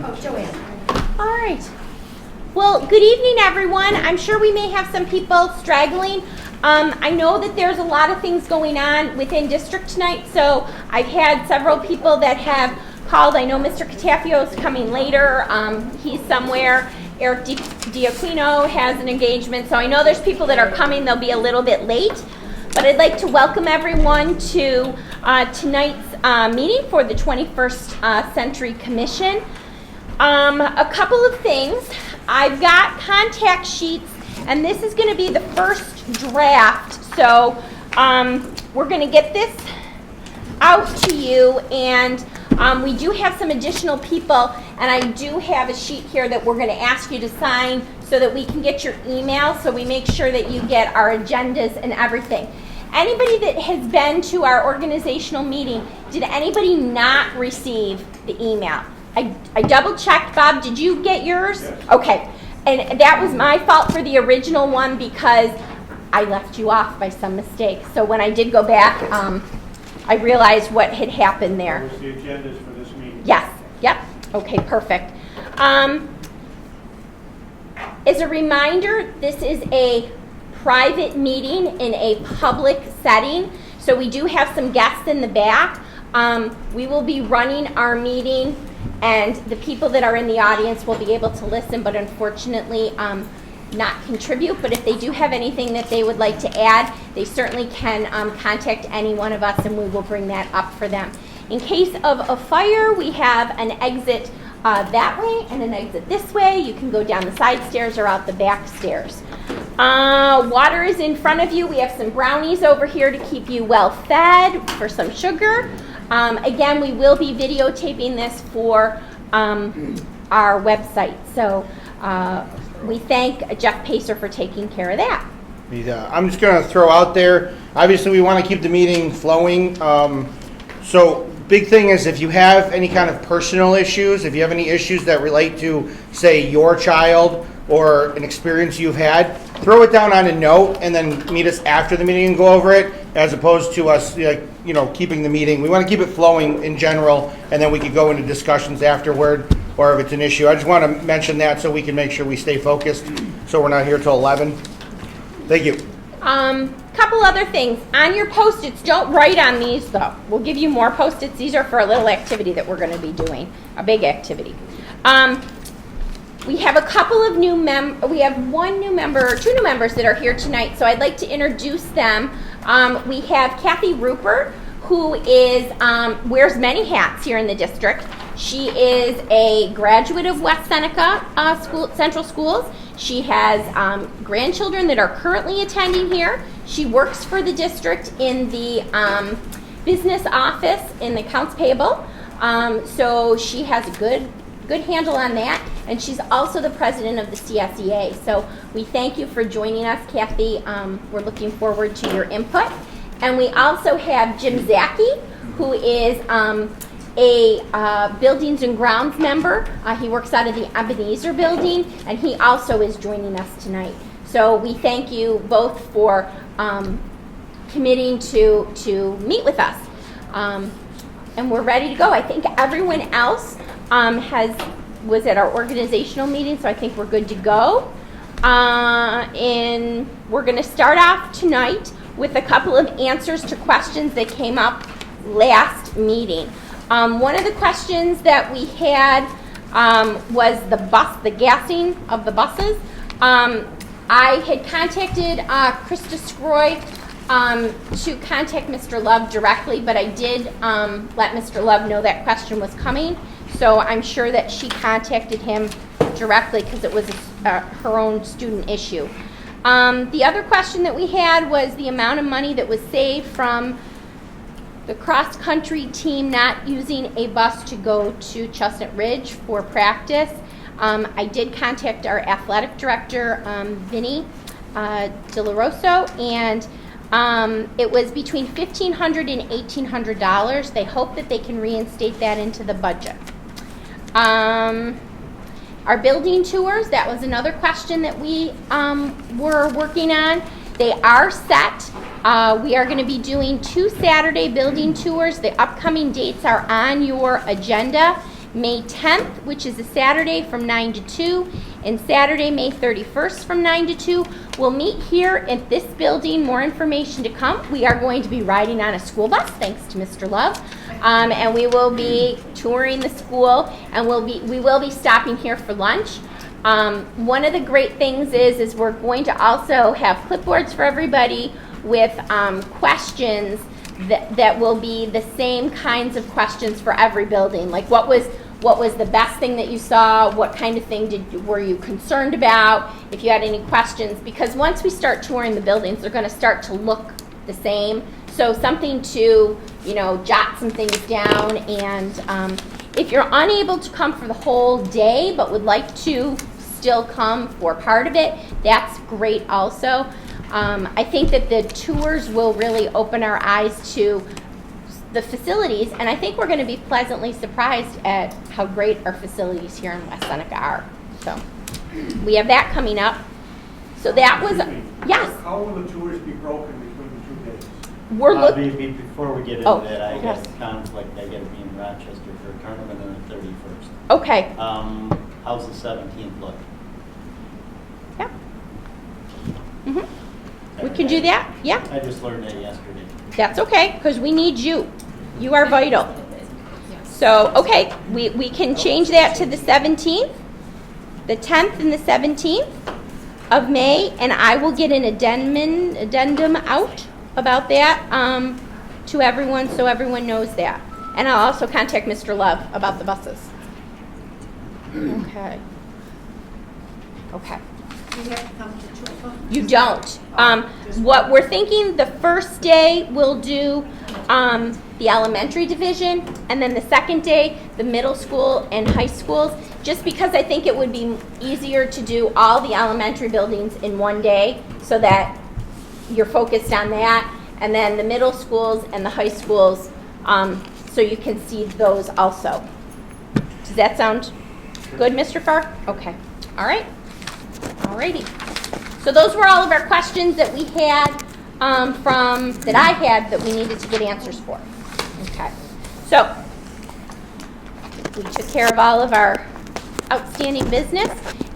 Oh, Joanne. All right. Well, good evening, everyone. I'm sure we may have some people straggling. I know that there's a lot of things going on within district tonight, so I've had several people that have called. I know Mr. Catafio is coming later. He's somewhere. Eric Diaquino has an engagement, so I know there's people that are coming. They'll be a little bit late, but I'd like to welcome everyone to tonight's meeting for the 21st Century Commission. A couple of things. I've got contact sheets, and this is going to be the first draft, so we're going to get this out to you, and we do have some additional people, and I do have a sheet here that we're going to ask you to sign so that we can get your email, so we make sure that you get our agendas and everything. Anybody that has been to our organizational meeting, did anybody not receive the email? I double checked. Bob, did you get yours? Yes. Okay. And that was my fault for the original one because I left you off by some mistake. So when I did go back, I realized what had happened there. What was the agendas for this meeting? Yes. Yep. Okay, perfect. As a reminder, this is a private meeting in a public setting. So we do have some guests in the back. We will be running our meeting, and the people that are in the audience will be able to listen, but unfortunately not contribute. But if they do have anything that they would like to add, they certainly can contact any one of us, and we will bring that up for them. In case of a fire, we have an exit that way and an exit this way. You can go down the side stairs or out the back stairs. Water is in front of you. We have some brownies over here to keep you well fed for some sugar. Again, we will be videotaping this for our website. So we thank Jeff Pacer for taking care of that. I'm just going to throw out there, obviously we want to keep the meeting flowing. So big thing is if you have any kind of personal issues, if you have any issues that relate to, say, your child or an experience you've had, throw it down on a note and then meet us after the meeting and go over it, as opposed to us, keeping the meeting. We want to keep it flowing in general, and then we could go into discussions afterward, or if it's an issue. I just want to mention that so we can make sure we stay focused, so we're not here till 11. Thank you. Couple other things. On your Post-its, don't write on these, though. We'll give you more Post-its. These are for a little activity that we're going to be doing, a big activity. We have a couple of we have two new members that are here tonight, so I'd like to introduce them. We have Kathy Rupert, who is wears many hats here in the district. She is a graduate of West Seneca Central Schools. She has grandchildren that are currently attending here. She works for the district in the business office in the accounts payable. So she has a good handle on that, and she's also the president of the CSEA. So we thank you for joining us, Kathy. We're looking forward to your input. And we also have Jim Zaki, who is a Buildings and Grounds member. He works out of the Ebenezer building, and he also is joining us tonight. So we thank you both for committing to meet with us. And we're ready to go. I think everyone else was at our organizational meeting, so I think we're good to go. And we're going to start off tonight with a couple of answers to questions that came up last meeting. One of the questions that we had was the gassing of the buses. I had contacted Krista Scroy to contact Mr. Love directly, but I did let Mr. Love know that question was coming, so I'm sure that she contacted him directly because it was her own student issue. The other question that we had was the amount of money that was saved from the cross-country team not using a bus to go to Chestnut Ridge for practice. I did contact our athletic director, Vinny DeLaRosso, and it was between $1,500 and $1,800. They hope that they can reinstate that into the budget. Our building tours, that was another question that we were working on. They are set. We are going to be doing 2 Saturday building tours. The upcoming dates are on your agenda. May 10th, which is a Saturday from 9 to 2, and Saturday, May 31st from 9 to 2. We'll meet here at this building. More information to come. We are going to be riding on a school bus, thanks to Mr. Love, and we will be touring the school, and we will be stopping here for lunch. One of the great things is we're going to also have clipboards for everybody with questions that will be the same kinds of questions for every building. Like what was the best thing that you saw? What kind of thing were you concerned about? If you had any questions, because once we start touring the buildings, they're going to start to look the same. So something to, jot some things down. And if you're unable to come for the whole day but would like to still come for part of it, that's great also. I think that the tours will really open our eyes to the facilities, and I think we're going to be pleasantly surprised at how great our facilities here in West Seneca are. So we have that coming up. So that was, yes. How will the tours be broken between the 2 days? We're looking. Before we get into that, I got a conflict. I got to be in Rochester for a tournament on the 31st. Okay. How's the 17th look? Yeah. We can do that. Yeah. I just learned that yesterday. That's okay, because we need you. You are vital. So, okay, we can change that to the 17th, the 10th and the 17th of May, and I will get an addendum out about that to everyone so everyone knows that. And I'll also contact Mr. Love about the buses. Okay. Okay. You have to come to 2 o'clock? You don't. What we're thinking, the first day we'll do the elementary division, and then the second day, the middle school and high schools, just because I think it would be easier to do all the elementary buildings in one day so that you're focused on that, and then the middle schools and the high schools, so you can see those also. Does that sound good, Mr. Farr? Okay. All right. Alrighty. So those were all of our questions that we had that I had that we needed to get answers for. Okay. So we took care of all of our outstanding business,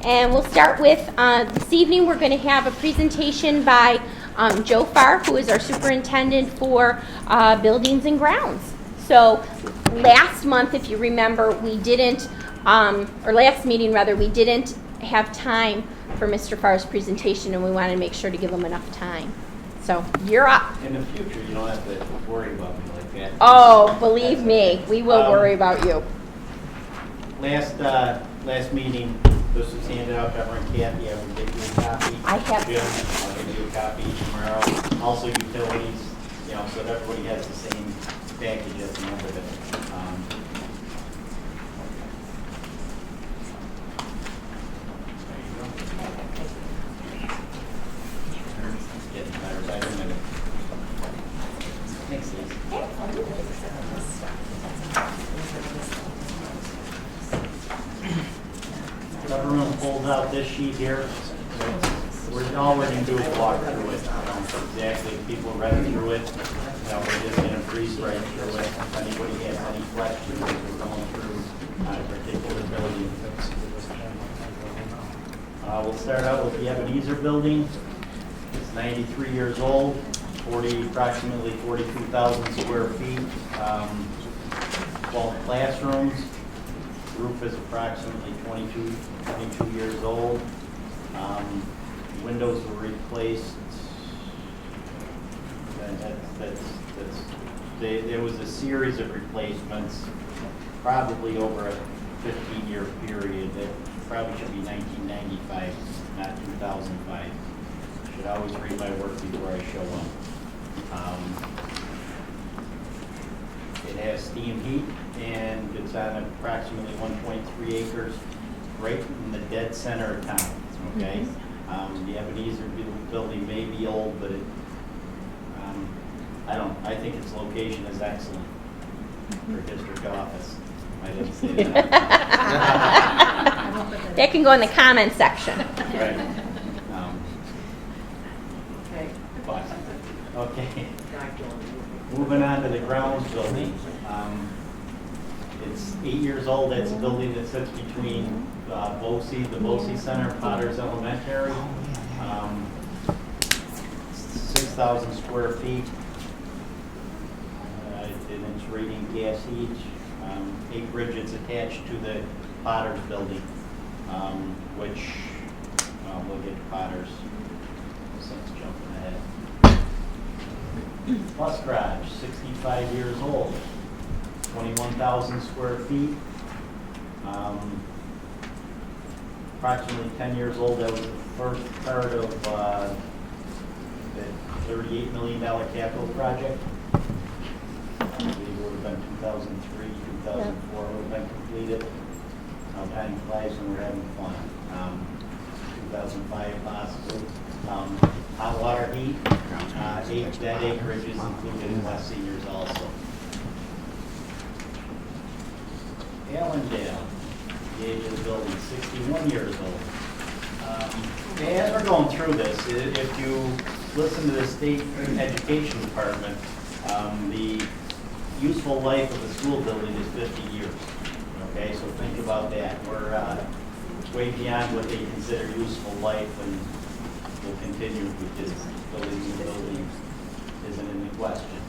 and we'll start with this evening. We're going to have a presentation by Joe Farr, who is our superintendent for buildings and grounds. So last month, if you remember, we didn't, or last meeting rather, we didn't have time for Mr. Farr's presentation, and we wanted to make sure to give him enough time. So you're up. In the future, you don't have to worry about me like that. Oh, believe me, we will worry about you. Last meeting, this was handed out to everyone. Kathy, I will get you a copy. I have. Jim, I'll give you a copy tomorrow. Also utilities, so that everybody has the same package at the end of it. Getting better by the minute. Thanks, Liz. Everyone pulls out this sheet here. All we're going to do is walk through it. Exactly. People read through it. We're just going to breeze right through it. If anybody has any questions, we're going through on a particular building. We'll start out with the Ebenezer building. It's 93 years old, approximately 42,000 square feet, 12 classrooms. Roof is approximately 22 years old. Windows were replaced. There was a series of replacements, probably over a 15-year period. That probably should be 1995, not 2005. Should always read my work before I show up. It has steam heat, and it's on approximately 1.3 acres, right in the dead center of town. Okay, the Ebenezer building may be old, but I think its location is excellent for district office. I didn't say that. That can go in the comments section. Right. Okay. Moving on to the grounds building. It's 8 years old. That's a building that sits between the BOCE Center, Potter's Elementary. 6,000 square feet. And it's rating gas each. Acreage, it's attached to the Potter's building, which we'll get to Potter's since jumping ahead. Bus garage, 65 years old, 21,000 square feet. Approximately 10 years old. That was the first part of the $38 million capital project. I believe it would have been 2003, 2004 would have been completed. Time flies when we're having fun. 2005 possibly. Hot water heat, that acreage is included in West Seniors also. Allendale, the age of the building, 61 years old. As we're going through this, if you listen to the state education department, the useful life of a school building is 50 years. Okay, so think about that. We're way beyond what they consider useful life, and we'll continue because building the building isn't in the question.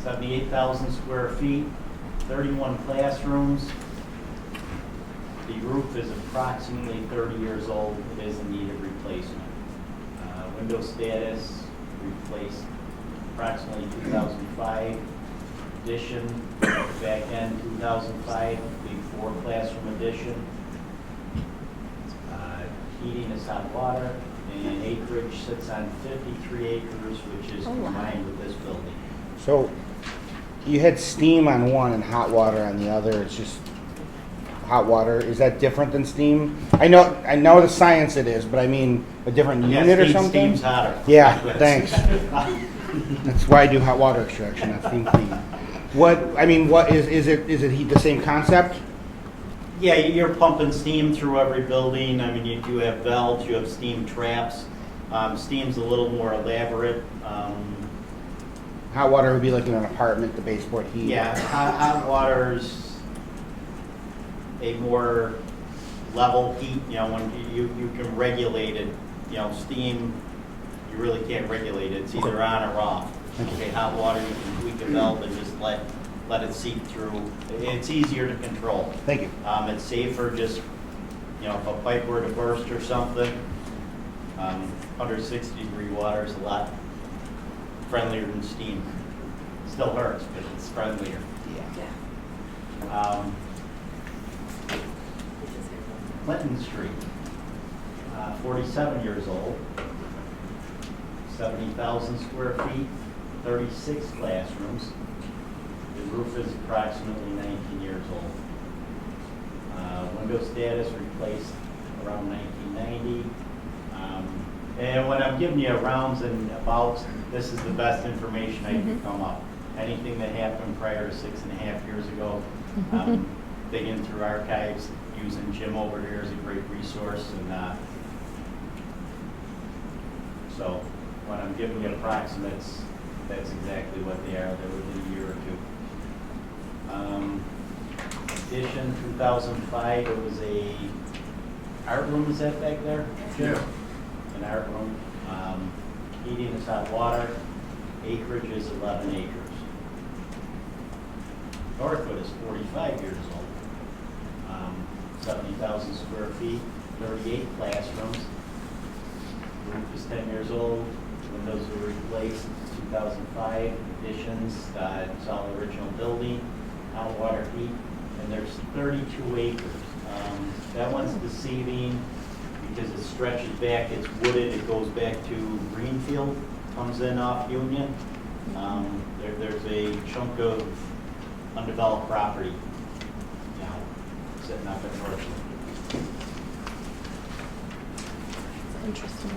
78,000 square feet, 31 classrooms. The roof is approximately 30 years old. It is in need of replacement. Window status replaced approximately 2005. Addition, back end 2005, big 4 classroom addition. Heating is hot water, and acreage sits on 53 acres, which is combined with this building. So you had steam on one and hot water on the other. It's just hot water. Is that different than steam? I know the science it is, but I mean a different unit or something? Steam's hotter. Yeah, thanks. That's why I do hot water extraction, not steam cleaning. What is it the same concept? Yeah, you're pumping steam through every building. I mean, you have valves, you have steam traps. Steam's a little more elaborate. Hot water would be like in an apartment, the baseboard heat. Yeah, hot water's a more level heat, when you can regulate it. Steam, you really can't regulate it. It's either on or off. Okay, hot water, you can tweak a valve and just let it seep through. It's easier to control. Thank you. It's safer just, if a pipe were to burst or something, 160-degree water is a lot friendlier than steam. Still hurts, but it's friendlier. Clinton Street, 47 years old, 70,000 square feet, 36 classrooms. The roof is approximately 19 years old. Window status replaced around 1990. And when I'm giving you rounds and abouts, this is the best information I can come up. Anything that happened prior to 6.5 years ago, digging through archives, using Jim over here is a great resource. And so when I'm giving you approximates, that's exactly what they are. They're within a year or two. Addition 2005, it was a art room. Is that back there? Yeah. An art room. Heating is hot water. Acreage is 11 acres. Northwood is 45 years old. 70,000 square feet, 38 classrooms. Roof is 10 years old. Windows were replaced 2005. Additions, it's all original building. Hot water heat, and there's 32 acres. That one's deceiving because it stretches back. It's wooded. It goes back to Greenfield. Comes in off Union. There's a chunk of undeveloped property, sitting up at Northwood. Interesting to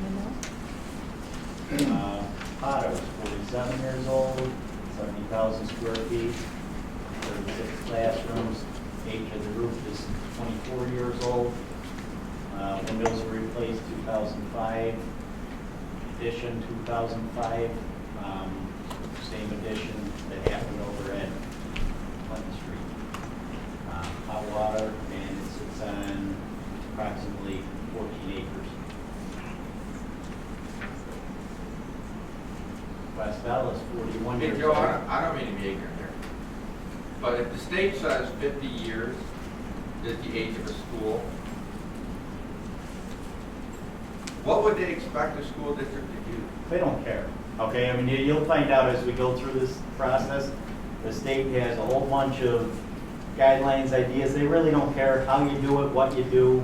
know. Potter's 47 years old, 70,000 square feet, 36 classrooms. Age of the roof is 24 years old. Windows were replaced 2005. Addition 2005. Same addition that happened over at Clinton Street. Hot water, and it sits on approximately 14 acres. West Bell is 41 Hey, years Joe, old. I don't mean to be ignorant here, but if the state says 50 years is the age of a school, what would they expect the school district to do? They don't care, okay? I mean, you'll find out as we go through this process, the state has a whole bunch of guidelines, ideas. They really don't care how you do it, what you do.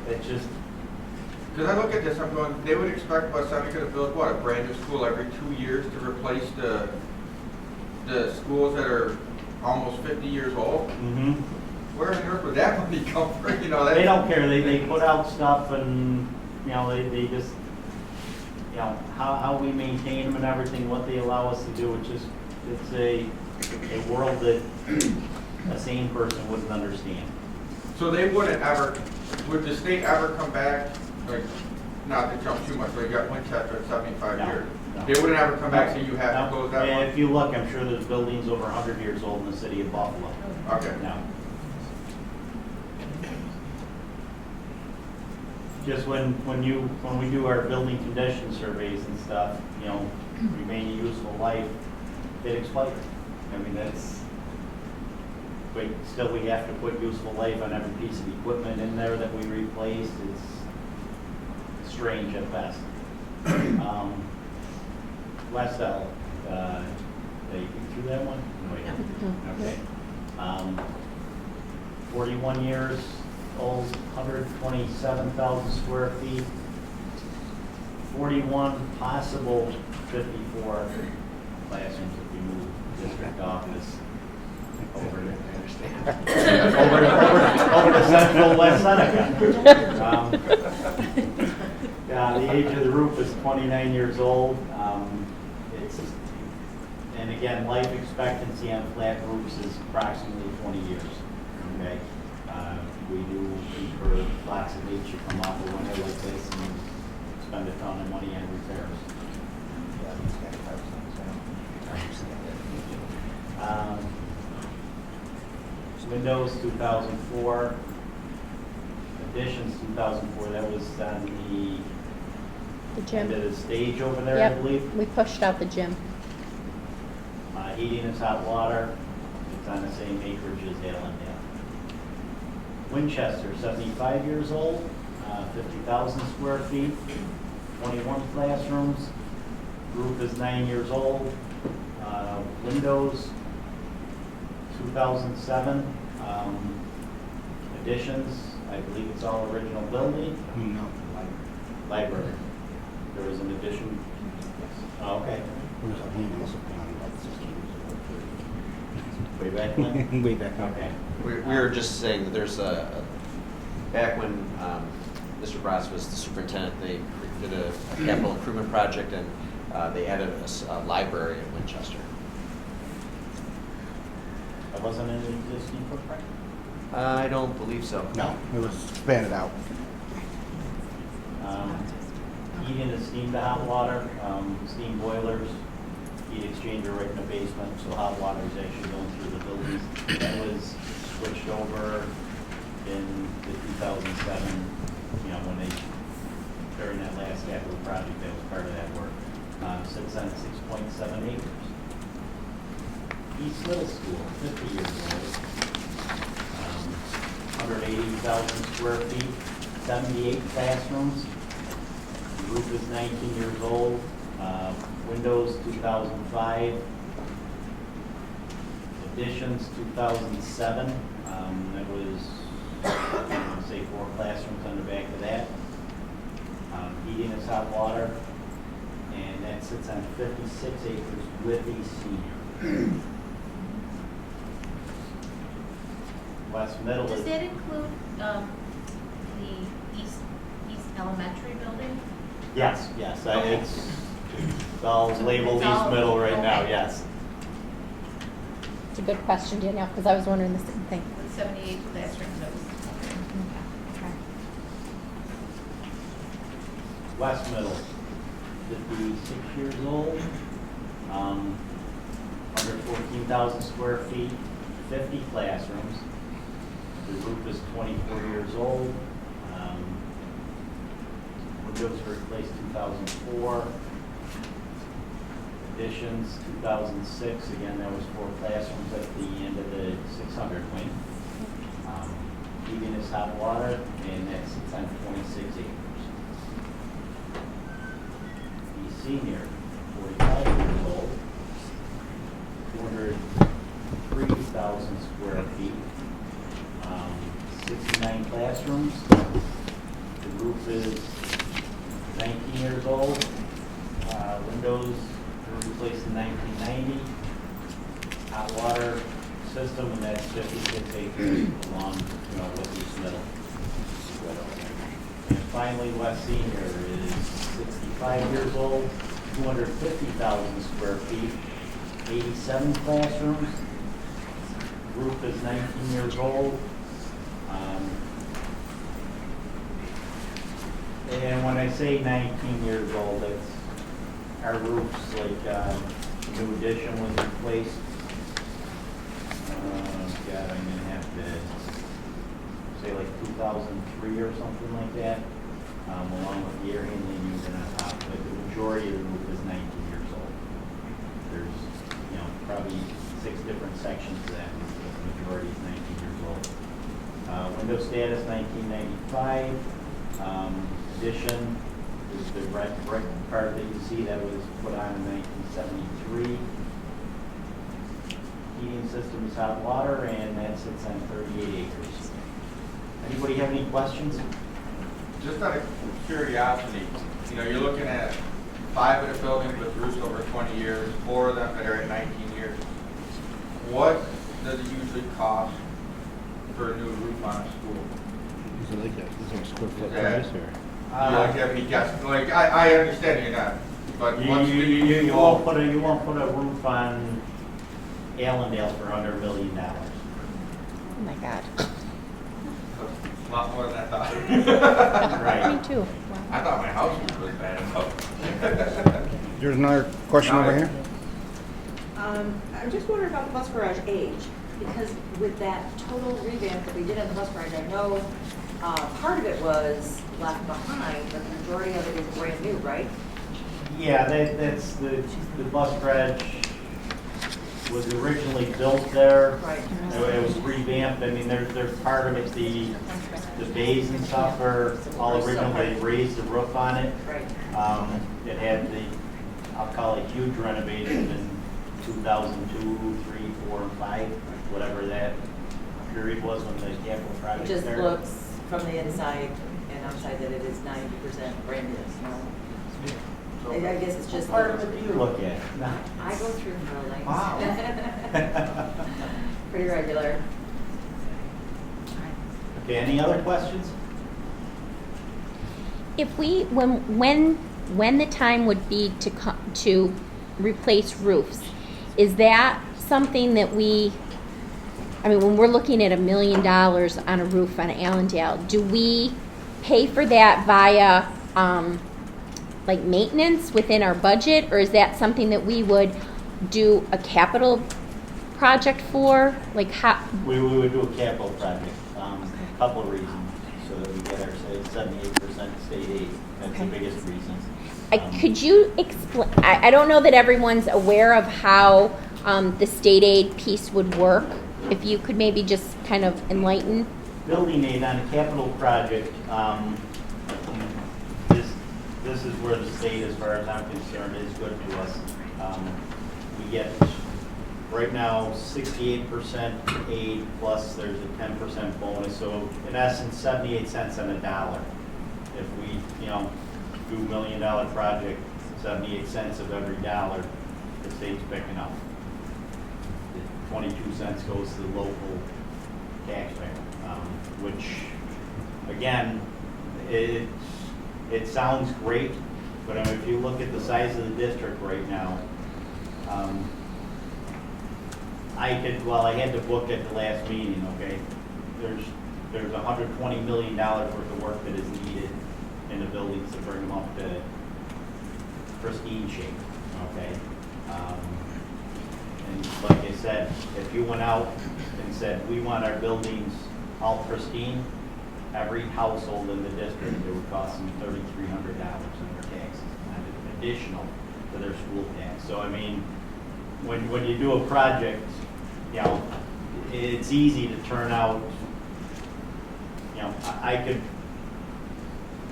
It's just, Because I look at this, I'm going, they would expect West Seneca to build, what, a brand new school every 2 years to replace the schools that are almost 50 years old? Where on earth would that money come from? You know, they don't care. They put out stuff and, you know, they just, you know, how we maintain them and everything, what they allow us to do. It's a world that a sane person wouldn't understand. So they wouldn't ever, would the state ever come back, like, not to jump too much, but you got Winchester at 75 No, years. no. They wouldn't ever come back and say you have to close that And one? if you look, I'm sure there's buildings over 100 years old in the city of Buffalo. Okay. No. Just when we do our building condition surveys and stuff, you know, remaining useful life, it expires. I mean, that's, but still we have to put useful life on every piece of equipment in there that we replace. It's strange at best. West L, did you get through that one? No, okay. 41 years old, 127,000 square feet, 41 possible 54 classrooms if you move district office over to central West Seneca. The age of the roof is 29 years old. And again, life expectancy on flat roofs is approximately 20 years. Okay, we do incur lots of leaks that come off a winter like this and spend a ton of money on repairs. Windows 2004, additions 2004. That was on The the gym. end of the stage over there, I Yep, believe. we pushed out the gym. Heating is hot water. It's on the same acreage as Allendale. Winchester, 75 years old, 50,000 square feet, 21 classrooms. Roof is 9 years old. Windows, 2007. Additions, I believe it's all original building. No. Library. There was an addition. Oh, okay. Way back when? Way back. Okay. We were just saying that there's back when Mr. Bratz was the superintendent, they did a capital improvement project and they added a library in Winchester. That wasn't an existing footprint? I don't believe so. No, it was expanded out. Heating is steam to hot water, steam boilers, heat exchanger right in the basement, so hot water is actually going through the buildings. That was switched over in the 2007, you know, when they, during that last capital project, that was part of that work. Sits on 6.7 acres. East Middle School, 50 years old. 180,000 square feet, 78 classrooms. The roof is 19 years old. Windows 2005. Additions 2007. That was, I want to say 4 classrooms on the back of that. Heating is hot water. And that sits on 56 acres with a senior. West Middle Does is. that include the East Elementary building? Yes, it's all labeled It's all- East Middle right now, okay. yes. It's a good question, Danielle, because I was wondering the same thing. With 78 classrooms, that was, West Middle, 56 years old. under 14,000 square feet, 50 classrooms. The roof is 24 years old. Windows were replaced 2004. Additions 2006. Again, that was 4 classrooms at the end of the 600 wing. Heating is hot water, and that sits on 26 acres. The senior, 45 years old, 203,000 square feet, 69 classrooms. The roof is 19 years old. Windows were replaced in 1990. Hot water system, and that's 56 acres along, with each middle. And finally, West Senior is 65 years old, 250,000 square feet, 87 classrooms. Roof is 19 years old. And when I say 19 years old, it's our roofs, like new addition was replaced. God, I'm gonna have to say like 2003 or something like that, along with the air handling unit on top. But the majority of the roof is 19 years old. There's, probably 6 different sections to that, but the majority is 19 years old. Window status 1995. Addition is the red brick part that you see that was put on in 1973. Heating system is hot water, and that sits on 38 acres. Anybody have any questions? Just out of curiosity, you're looking at 5 of the buildings with roofs over 20 years, 4 of them that are at 19 years. What does it usually cost for a new roof on a school? Is it like a square foot Yeah. price or? I understand you're not, but what's the You won't put a roof on Allendale for under $1 million. Oh my God. A lot more than I thought. Right. Me too. I thought my house was bad enough. There's another question over here. I'm just wondering about the bus garage age, because with that total revamp that we did on the bus garage, I know part of it was left behind, but the majority of it is brand new, right? Yeah, that's the bus garage was originally built there. Right. It was revamped. I mean, there's part of it, the bays and stuff are all original. They raised the roof on it. Right. It had I'll call it huge renovation in 2002, 3, 4, and 5, whatever that period was when the capital It project just started. looks from the inside and outside that it is 90% brand new, So, I guess it's just. what part of it do you look at? No. I go through buildings. Wow. Pretty regular. Okay, any other questions? If we, when the time would be to replace roofs, is that something that when we're looking at $1 million on a roof on Allendale, do we pay for that via like maintenance within our budget, or is that something that we would do a capital project for? Like how? We would do a capital project, a couple of reasons, so that we get our 78% state aid. That's Okay. the biggest reason. Could you explain? I don't know that everyone's aware of how the state aid piece would work. If you could maybe just kind of enlighten. Building aid on a capital project, this is where the state, as far as I'm concerned, is good to us. We get, right now, 68% aid, plus there's a 10% bonus, so in essence, 78 cents on a dollar. If we, do $1 million project, 78 cents of every dollar, the state's picking up. 22 cents goes to the local taxpayer, which, again, it sounds great, but if you look at the size of the district right now, I had to book at the last meeting, okay? There's $120 million worth of work that is needed in the buildings to bring them up to pristine shape, okay? And like I said, if you went out and said, we want our buildings all pristine, every household in the district, it would cost them $3,300 in their taxes, and additional to their school tax. So I mean, when you do a project, you know, it's easy to turn out, you know, I could,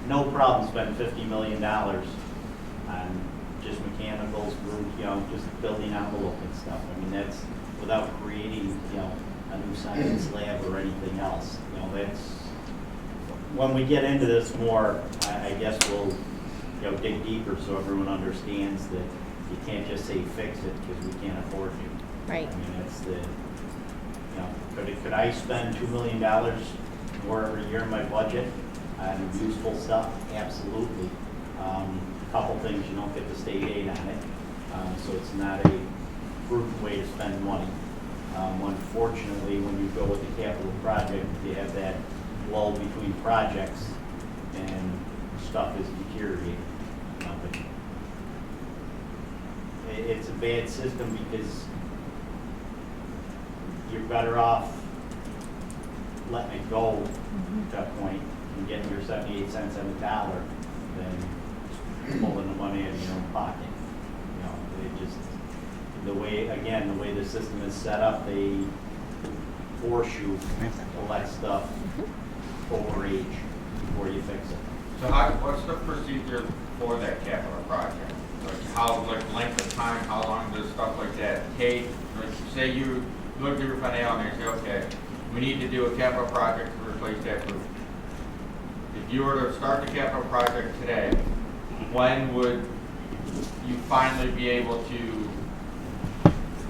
no problem spend $50 million on just mechanicals, roof, you know, just building envelope and stuff. I mean, that's without creating, you know, a new siding slab or anything else. You know, that's, when we get into this more, I guess we'll, you know, dig deeper so everyone understands that you can't just say fix it because we can't afford to. Right. I mean, that's the, you know, could I spend $2 million more every year in my budget on useful stuff? Absolutely. Couple things, you don't get the state aid on it, so it's not a prudent way to spend money. Unfortunately, when you go with a capital project, you have that lull between projects and stuff is deteriorating. But it's a bad system because you're better off letting it go at that point and getting your 78 cents on the dollar than pulling the money out of your own pocket. You know, they just, the way the system is set up, they force you to let stuff overage before you fix it. So what's the procedure for that capital project? Like length of time, how long does stuff like that take? Like, say you look at your financial and you say, okay, we need to do a capital project to replace that roof. If you were to start the capital project today, when would you finally be able to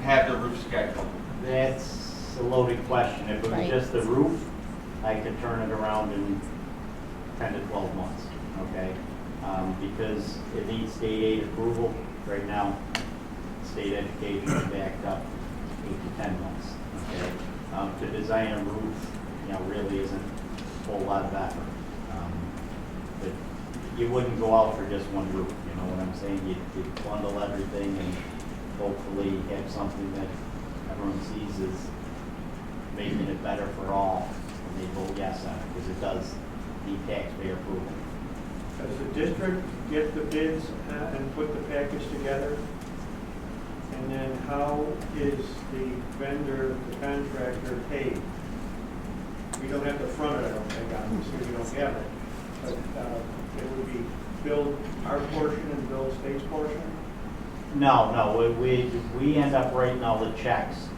have the roof scheduled? That's a loaded question. If it was Right. just the roof, I could turn it around in 10 to 12 months, okay? Because it needs state aid approval. Right now, state education is backed up 8 to 10 months, okay? To design a roof, you know, really isn't a whole lot of effort. But you wouldn't go out for just one roof, you know what I'm saying? You'd bundle everything and hopefully have something that everyone sees as making it better for all, and they vote yes on it, because it does need taxpayer approval. Does the district get the bids and put the package together? And then how is the vendor, the contractor paid? We don't have to front it, I don't think, obviously, we don't have it. But it would be billed our portion and bill state's portion? No, we end up writing all the checks.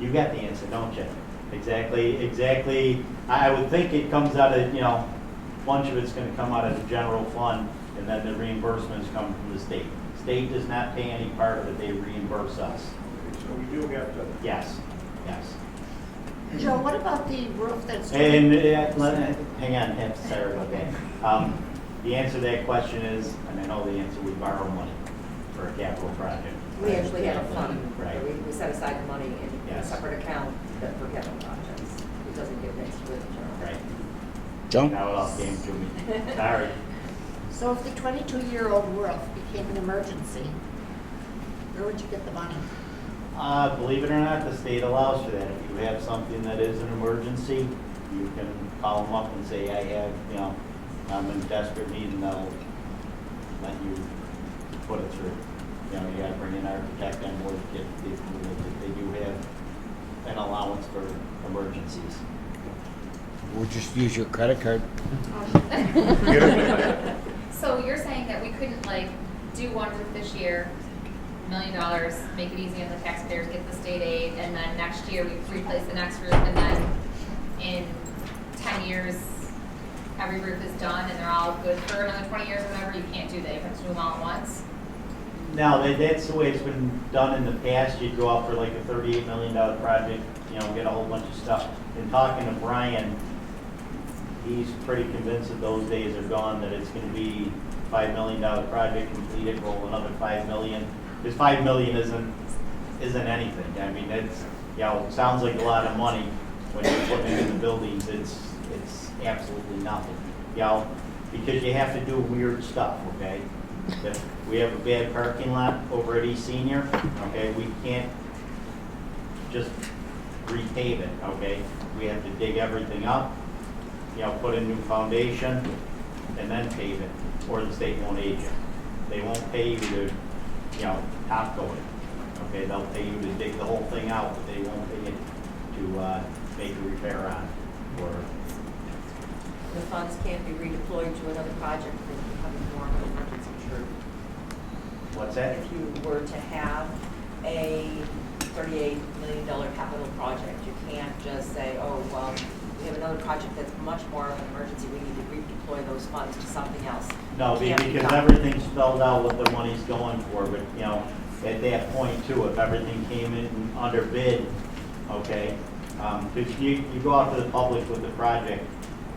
You got the answer, don't you? Exactly. I would think it comes out of, you know, a bunch of it's gonna come out of the general fund, and then the reimbursements come from the state. State does not pay any part of it, they reimburse us. Okay, so we do have to. Yes. Joe, what about the roof that's? And, hang on, sorry about that. The answer to that question is, and I know the answer, we borrow money for a capital project. We actually have a fund, Right. where we set aside the money in a Yes. separate account that for capital projects. It doesn't get mixed with the general. Right. Joan? Now it all came to me. Sorry. So if the 22-year-old roof became an emergency, where would you get the money? Believe it or not, the state allows for that. If you have something that is an emergency, you can call them up and say, I have, you know, I'm in desperate need, and they'll let you put it through. You know, you gotta bring an architect on board to get the approval, but they do have an allowance for emergencies. We'll just use your credit card. So you're saying that we couldn't like do one roof this year, $1 million, make it easy on the taxpayers, get the state aid, and then next year we replace the next roof, and then in 10 years, every roof is done and they're all good for another 20 years or whatever? You can't do that, you have to do them all at once? No, that's the way it's been done in the past. You'd go out for like a $38 million project, you know, get a whole bunch of stuff. And talking to Brian, he's pretty convinced that those days are gone, that it's gonna be $5 million project, complete it, roll another $5 million. Because $5 million isn't anything. I mean, it's, you know, it sounds like a lot of money when you're putting it in the buildings. It's absolutely nothing. You know, because you have to do weird stuff, okay? If we have a bad parking lot over at East Senior, okay, we can't just repave it, okay? We have to dig everything up, you know, put a new foundation, and then pave it, or the state won't aid you. They won't pay you to, you know, top coat it, okay? They'll pay you to dig the whole thing out, but they won't pay you to make a repair on it, or The funds can't be redeployed to another project that becomes more of an emergency. True. what's that? If you were to have a $38 million capital project, you can't just say, oh, well, we have another project that's much more of an emergency, we need to redeploy those funds to something else. No, Can't be because done. everything's spelled out what the money's going for, but, you know, at that point too, if everything came in under bid, okay, because you go out to the public with the project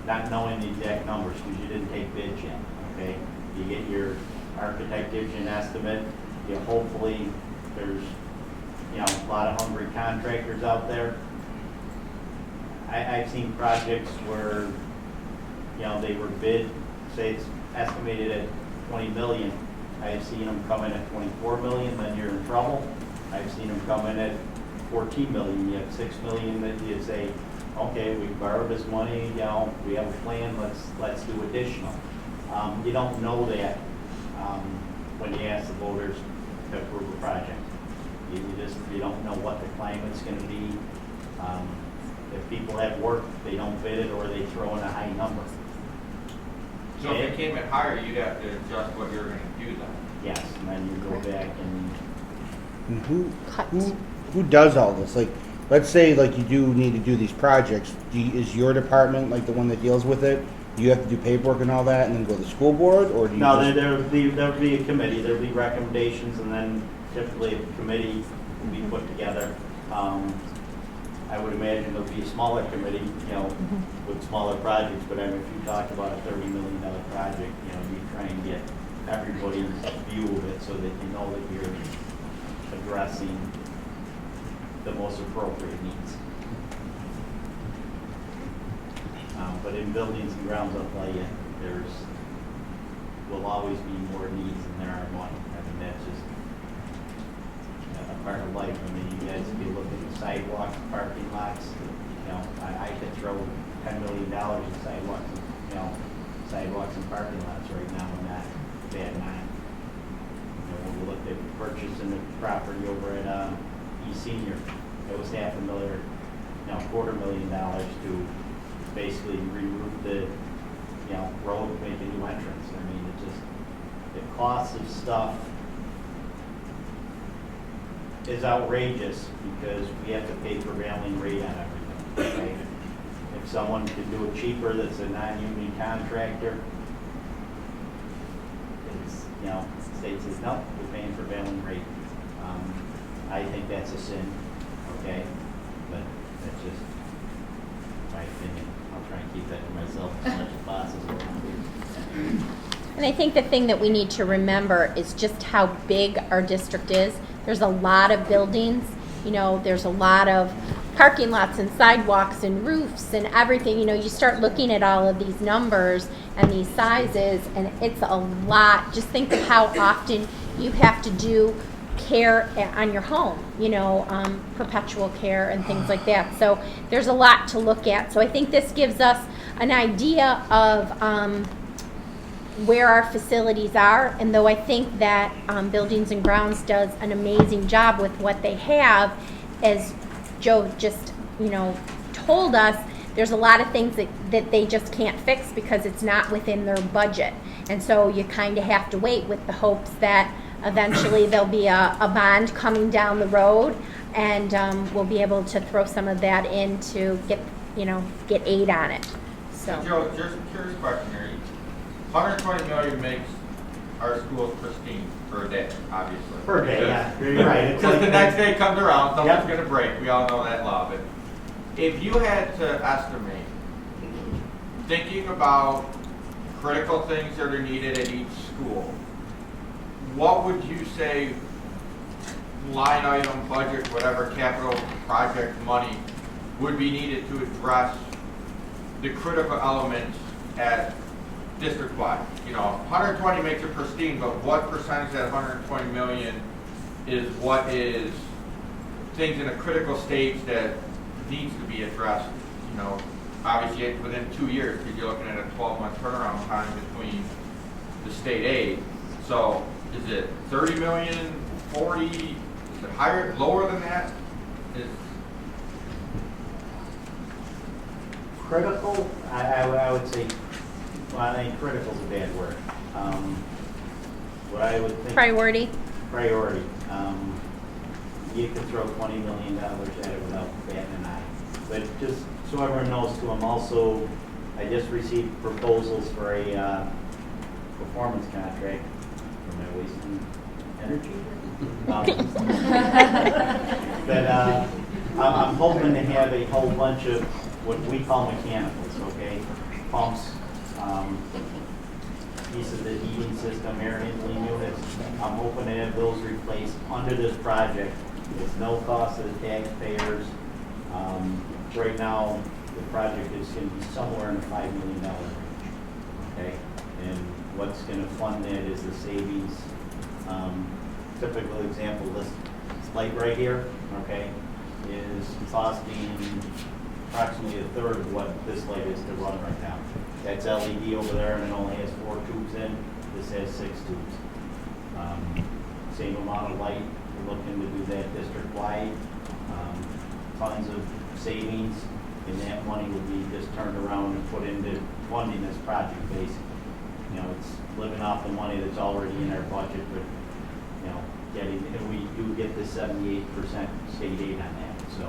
not knowing the exact numbers, because you didn't take bids yet, okay? You get your architect gives you an estimate, you know, hopefully there's, you know, a lot of hungry contractors out there. I've seen projects where, you know, they were bid, say it's estimated at 20 million. I've seen them come in at 24 million, then you're in trouble. I've seen them come in at 14 million, you have 6 million that you say, okay, we borrowed this money, you know, we have a plan, let's do additional. You don't know that when you ask the voters to approve a project. You don't know what the climate's gonna be. If people have work, they don't bid it or they throw in a high number. So if it came in higher, you'd have to adjust what you're gonna do then? Yes, and then you go back and, And Cut. who does all this? Like, let's say like you do need to do these projects. Is your department like the one that deals with it? Do you have to do paperwork and all that, and then go to the school board, or do you? no, just- there'll be a committee, there'll be recommendations, and then typically a committee will be put together. I would imagine there'll be a smaller committee, you know, with smaller projects, but I mean, if you talk about a $30 million project, you know, you try and get everybody's view of it so that you know that you're addressing the most appropriate needs. But in buildings and grounds, I'll tell you, will always be more needs than there are money. I mean, that's just a part of life. I mean, you guys, if you look at the sidewalks, parking lots, you know, I could throw $10 million in sidewalks, you know, sidewalks and parking lots right now and not bad mind. You know, when we looked at purchasing the property over at East Senior, it was $500,000, you know, $250,000 to basically reroute the, you know, road, make a new entrance. I mean, it just, the cost of stuff is outrageous because we have to pay prevailing rate on everything, right? If someone can do it cheaper that's a non-union contractor, it's, you know, the state says, no, we're paying prevailing rate. I think that's a sin, okay? But that's just my opinion. I'll try and keep that to myself as much as possible. And I think the thing that we need to remember is just how big our district is. There's a lot of buildings, you know, there's a lot of parking lots and sidewalks and roofs and everything. You know, you start looking at all of these numbers and these sizes, and it's a lot. Just think of how often you have to do care on your home, you know, perpetual care and things like that. So there's a lot to look at. So I think this gives us an idea of where our facilities are, and though I think that Buildings and Grounds does an amazing job with what they have, as Joe just, you know, told us, there's a lot of things that they just can't fix because it's not within their budget. And so you kind of have to wait with the hopes that eventually there'll be a bond coming down the road, and we'll be able to throw some of that in to get, you know, get aid on it. So. Joe, just a curious question here. 120 million makes our schools pristine for a day, obviously. Per day, yeah, you're right. It's Because like the next day comes around, something's Yep. gonna break, we all know that law, but if you had to estimate, thinking about critical things that are needed at each school, what would you say line item, budget, whatever capital project money would be needed to address the critical elements at district-wide? You know, 120 makes it pristine, but what percentage of that 120 million is what is things in a critical stage that needs to be addressed? You know, obviously within 2 years, because you're looking at a 12-month turnaround time between the state aid. So is it 30 million, 40? Is it higher, lower than that? Is Critical, I would say, well, I think critical is a bad word. What I would think. Priority. Priority. You could throw $20 million at it without batting an eye. But just so everyone knows too, I just received proposals for a performance contract for my wasting energy. But I'm hoping to have a whole bunch of what we call mechanicals, okay? Pumps, pieces of the heating system, air handling units. I'm hoping to have those replaced under this project. It's no cost to the taxpayers. Right now, the project is going to be somewhere in the $5 million range, okay? And what's going to fund that is the savings. Typical example, this light right here, okay, is costing approximately a third of what this light is to run right now. That's LED over there, and it only has 4 tubes in. This has 6 tubes. Same amount of light. We're looking to do that district-wide. Tons of savings, and that money will be just turned around and put into funding this project, basically. You know, it's living off the money that's already in our budget, but, you know, and we do get the 78% state aid on that, so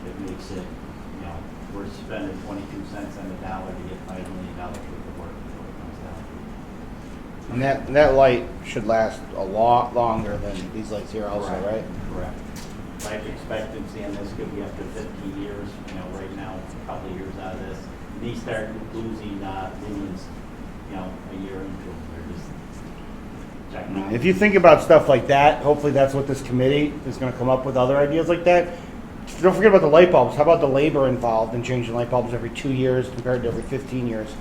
it makes it, you know, we're spending 22 cents on the dollar to get $5 million worth of work before it comes down. And that light should last a lot longer than these lights here also, right? Correct. Life expectancy on this could be up to 15 years, you know, right now, a couple of years out of this. And these start losing lumens, you know, a year into them. They're just checking out. If you think about stuff like that, hopefully that's what this committee is going to come up with, other ideas like that. Don't forget about the light bulbs. How about the labor involved in changing light bulbs every 2 years compared to every 15 years?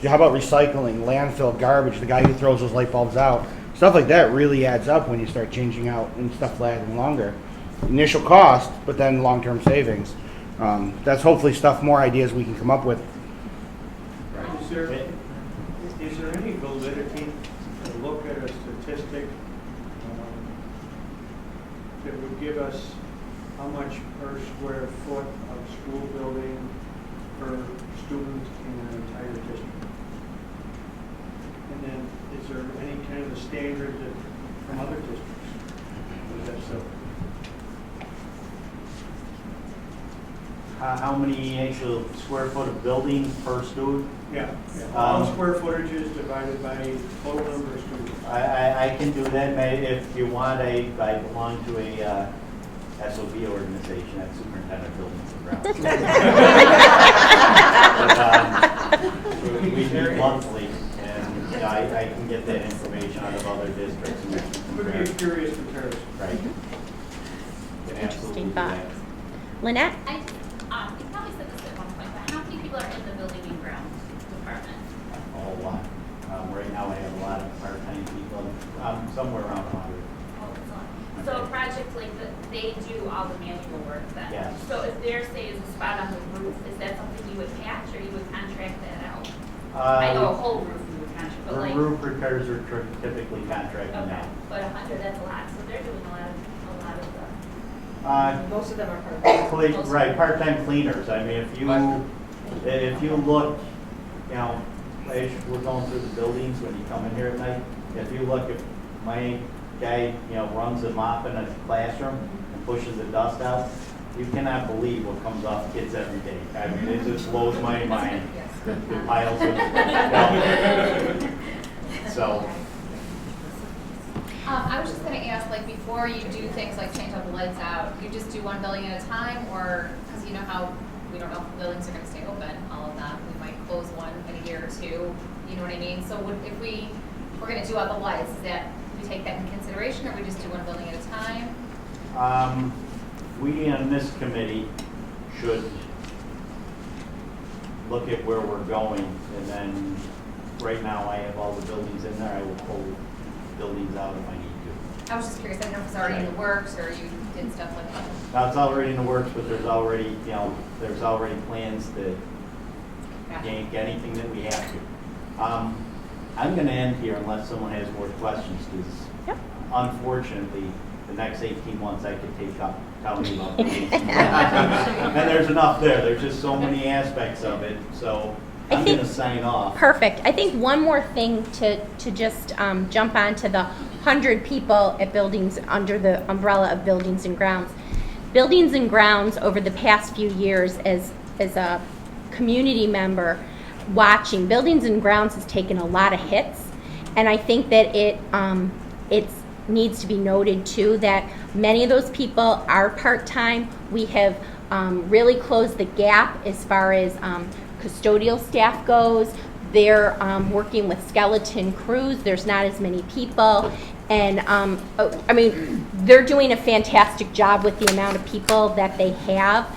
How about recycling, landfill, garbage, the guy who throws those light bulbs out? Stuff like that really adds up when you start changing out and stuff lasting longer. Initial cost, but then long-term savings. That's hopefully more ideas we can come up with. Is there any validity to look at a statistic that would give us how much per square foot of school building per student in an entire district? And then is there any kind of a standard from other districts? Is that so? How many actual square foot of building per student? Yeah. All square footages divided by total number of students. I can do that, May, if you want. I belong to a SOB organization, at Superintendent Buildings and Grounds. We meet monthly, and you know, I can get that information out of other districts. And Would be a curious comparison. Right. Interesting thought. Lynette? You probably said this at one point, but how many people are in the building and grounds department? A whole lot. Right now, I have a lot of part-time people, somewhere around 100. Oh, that's a lot. So a project like that, they do all the manual work then? Yes. So if there, say, is a spot on the roof, is that something you would patch or you would contract that out? I know a whole roof you would contract, but like. Roof repairs are typically contracted Okay, out. but 100, that's a lot. So they're doing a lot of the. Most of them are part-time. Right, part-time cleaners. I mean, if you look, you know, as we're going through the buildings when you come in here at night, if you look, if my guy, you know, runs a mop in a classroom and pushes the dust out, you cannot believe what comes off kids every day. I mean, it just blows my mind. The piles of, so. I was just going to ask, like, before you do things like change out the lights out, you just do one building at a time, or because you know how we don't know if buildings are going to stay open, all of them. We might close one in a year or two. You know what I mean? So if we're going to do all the lights, is that we take that into consideration, or we just do one building at a time? We on this committee should look at where we're going and then right now I have all the buildings in there, I will pull buildings out if I need to. I was just curious, I didn't know if it's already in the works or you did stuff like that. Now, it's already in the works, but there's already, there's already plans to yank anything that we have to. I'm gonna end here unless someone has more questions, because Yep. unfortunately, the next 18 months I could take up telling you about buildings. And there's enough there, there's just so many aspects of it, so I'm think- gonna sign off. Perfect. I think one more thing to just jump on to the 100 people at buildings under the umbrella of Buildings and Grounds. Buildings and Grounds over the past few years as a community member watching, Buildings and Grounds has taken a lot of hits, and I think that it needs to be noted too that many of those people are part-time. We have really closed the gap as far as custodial staff goes. They're working with skeleton crews. There's not as many people. And I mean, they're doing a fantastic job with the amount of people that they have.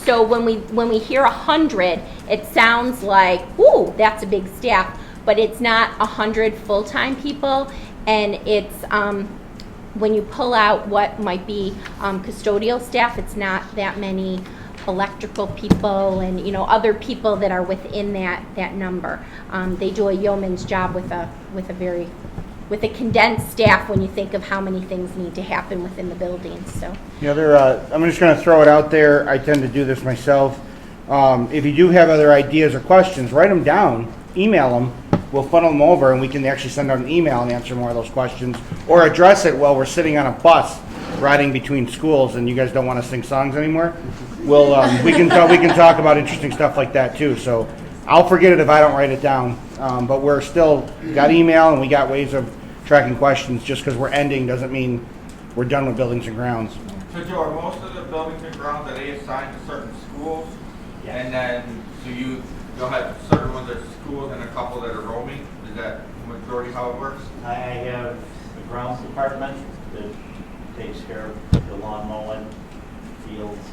So when we hear 100, it sounds like, ooh, that's a big staff. But it's not 100 full-time people. And it's, when you pull out what might be custodial staff, it's not that many electrical people and other people that are within that number. They do a yeoman's job with a condensed staff when you think of how many things need to happen within the building. So The other, I'm just going to throw it out there. I tend to do this myself. If you do have other ideas or questions, write them down, email them. We'll funnel them over, and we can actually send out an email and answer more of those questions, or address it while we're sitting on a bus riding between schools, and you guys don't want to sing songs anymore. We'll we can talk about interesting stuff like that too. So I'll forget it if I don't write it down. But we're still got email, and we got ways of tracking questions. Just because we're ending doesn't mean we're done with Buildings and Grounds. So Joe, are most of the buildings and grounds, are they assigned to certain schools? Yes. And then, so you'll have certain ones that are schools and a couple that are roaming? Is that majority how it works? I have the grounds department that takes care of the lawn mowing, fields,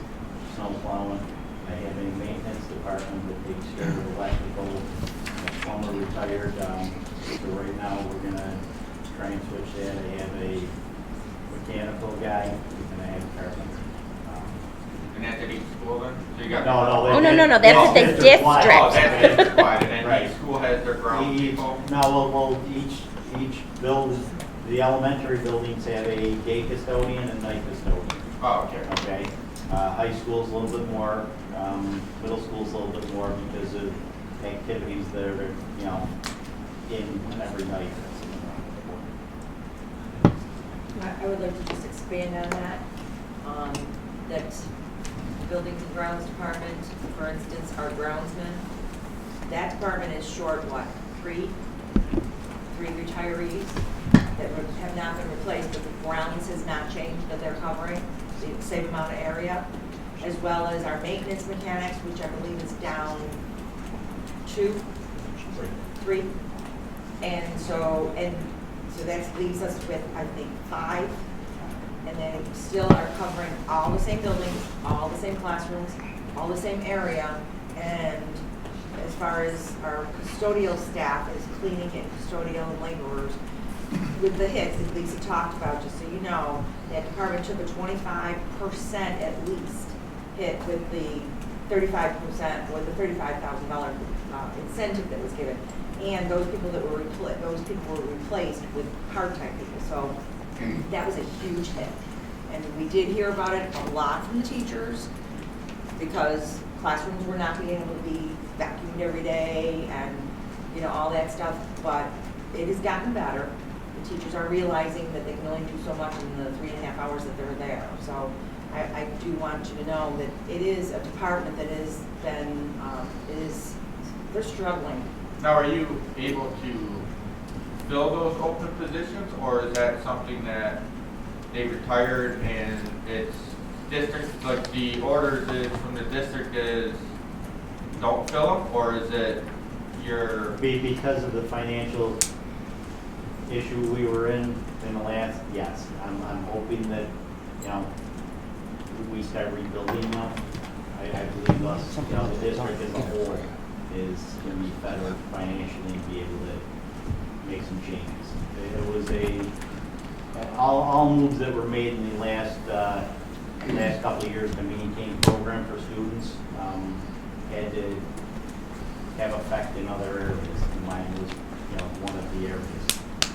snow plowing. I have a maintenance department that takes care of electrical. My plumber retired, so right now we're gonna try and switch that. I have a mechanical guy and I have a carpenter. And that's at each school then? So you got Oh, no, that's at the district. Oh, that's district-wide, and then Right. each school has their ground people? No, each building, the elementary buildings have a day custodian and night custodian. Oh, okay. Okay, high school's a little bit more, middle school's a little bit more because of activities that are, in every night. I would like to just expand on that, that Buildings and Grounds Department, for instance, our groundsman, that department is short, what, three retirees that have not been replaced, but the grounds has not changed that they're covering, the same amount of area, as well as our maintenance mechanics, which I believe is down three. And so that leaves us with, I think, 5. And they still are covering all the same buildings, all the same classrooms, all the same area. And as far as our custodial staff is cleaning and custodial and laborers, with the hits that Lisa talked about, just so you know, that department took a 25% at least hit with the 35% or the $35,000 incentive that was given. And those people that were replaced with part-time people. So that was a huge hit. And we did hear about it a lot from the teachers because classrooms were not being able to be vacuumed every day and all that stuff. But it has gotten better. The teachers are realizing that they can only do so much in the 3.5 hours that they're there. So I do want you to know that it is a department that they're struggling. Now, are you able to fill those open positions, or is that something that they retired and it's district, like the orders is from the district is don't fill them, or is it Because of the financial issue we were in the last, yes. I'm hoping that, we start rebuilding them. I believe us, the district as a whole is going to be better financially and be able to make some changes. It was all moves that were made in the last couple of years, the maintain program for students, had to have effect in other areas. And mine was, one of the areas.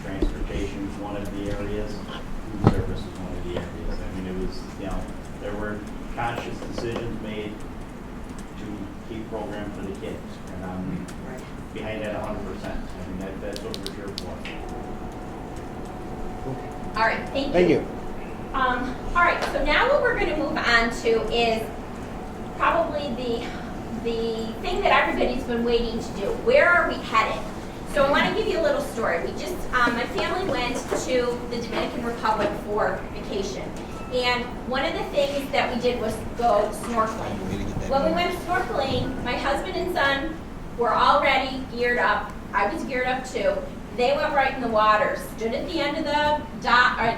Transportation is one of the areas. Food service is one of the areas. I mean, it was, there were conscious decisions made to keep program for the kids, and I'm behind that 100%. I mean, that's what we're here for. All right, thank you. Thank you. All right, so now what we're going to move on to is probably the thing that everybody's been waiting to do. Where are we headed? So I want to give you a little story. We just, my family went to the Dominican Republic for vacation. And one of the things that we did was go snorkeling. When we went snorkeling, my husband and son were already geared up. I was geared up too. They went right in the water, stood at the end of the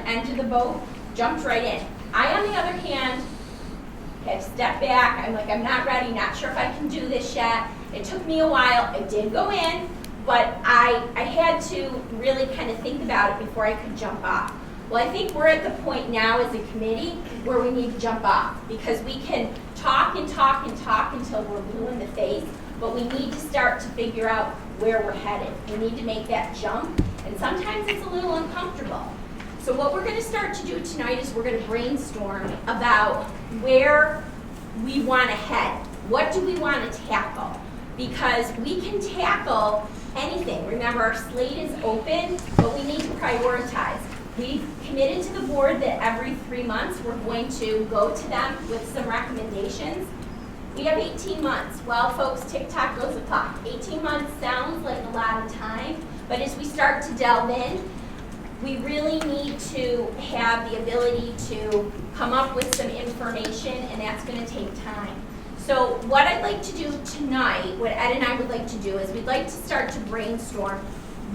end of the boat, jumped right in. I, on the other hand, had stepped back. I'm like, I'm not ready, not sure if I can do this yet. It took me a while. I did go in, but I had to really kind of think about it before I could jump off. Well, I think we're at the point now as a committee where we need to jump off, because we can talk and talk and talk until we're blue in the face, but we need to start to figure out where we're headed. We need to make that jump, and sometimes it's a little uncomfortable. So what we're going to start to do tonight is we're going to brainstorm about where we want to head. What do we want to tackle? Because we can tackle anything. Remember, our slate is open, but we need to prioritize. We've committed to the board that every 3 months we're going to go to them with some recommendations. We have 18 months. Well, folks, tick-tock goes the clock. 18 months sounds like a lot of time, but as we start to delve in, we really need to have the ability to come up with some information, and that's going to take time. So what I'd like to do tonight, what Ed and I would like to do, is we'd like to start to brainstorm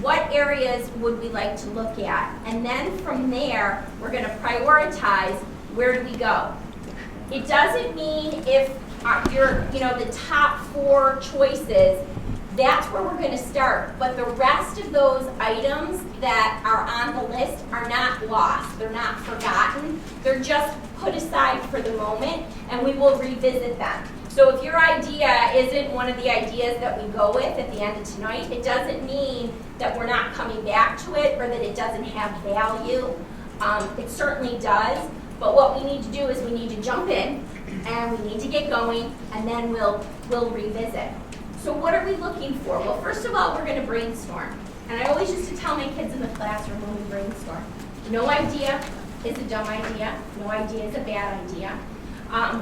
what areas would we like to look at, and then from there, we're going to prioritize where do we go. It doesn't mean if you're, the top 4 choices, that's where we're going to start. But the rest of those items that are on the list are not lost. They're not forgotten. They're just put aside for the moment, and we will revisit them. So if your idea isn't one of the ideas that we go with at the end of tonight, it doesn't mean that we're not coming back to it or that it doesn't have value. It certainly does. But what we need to do is we need to jump in, and we need to get going, and then we'll revisit. So what are we looking for? Well, first of all, we're going to brainstorm. And I always used to tell my kids in the classroom when we brainstorm, no idea is a dumb idea. No idea is a bad idea.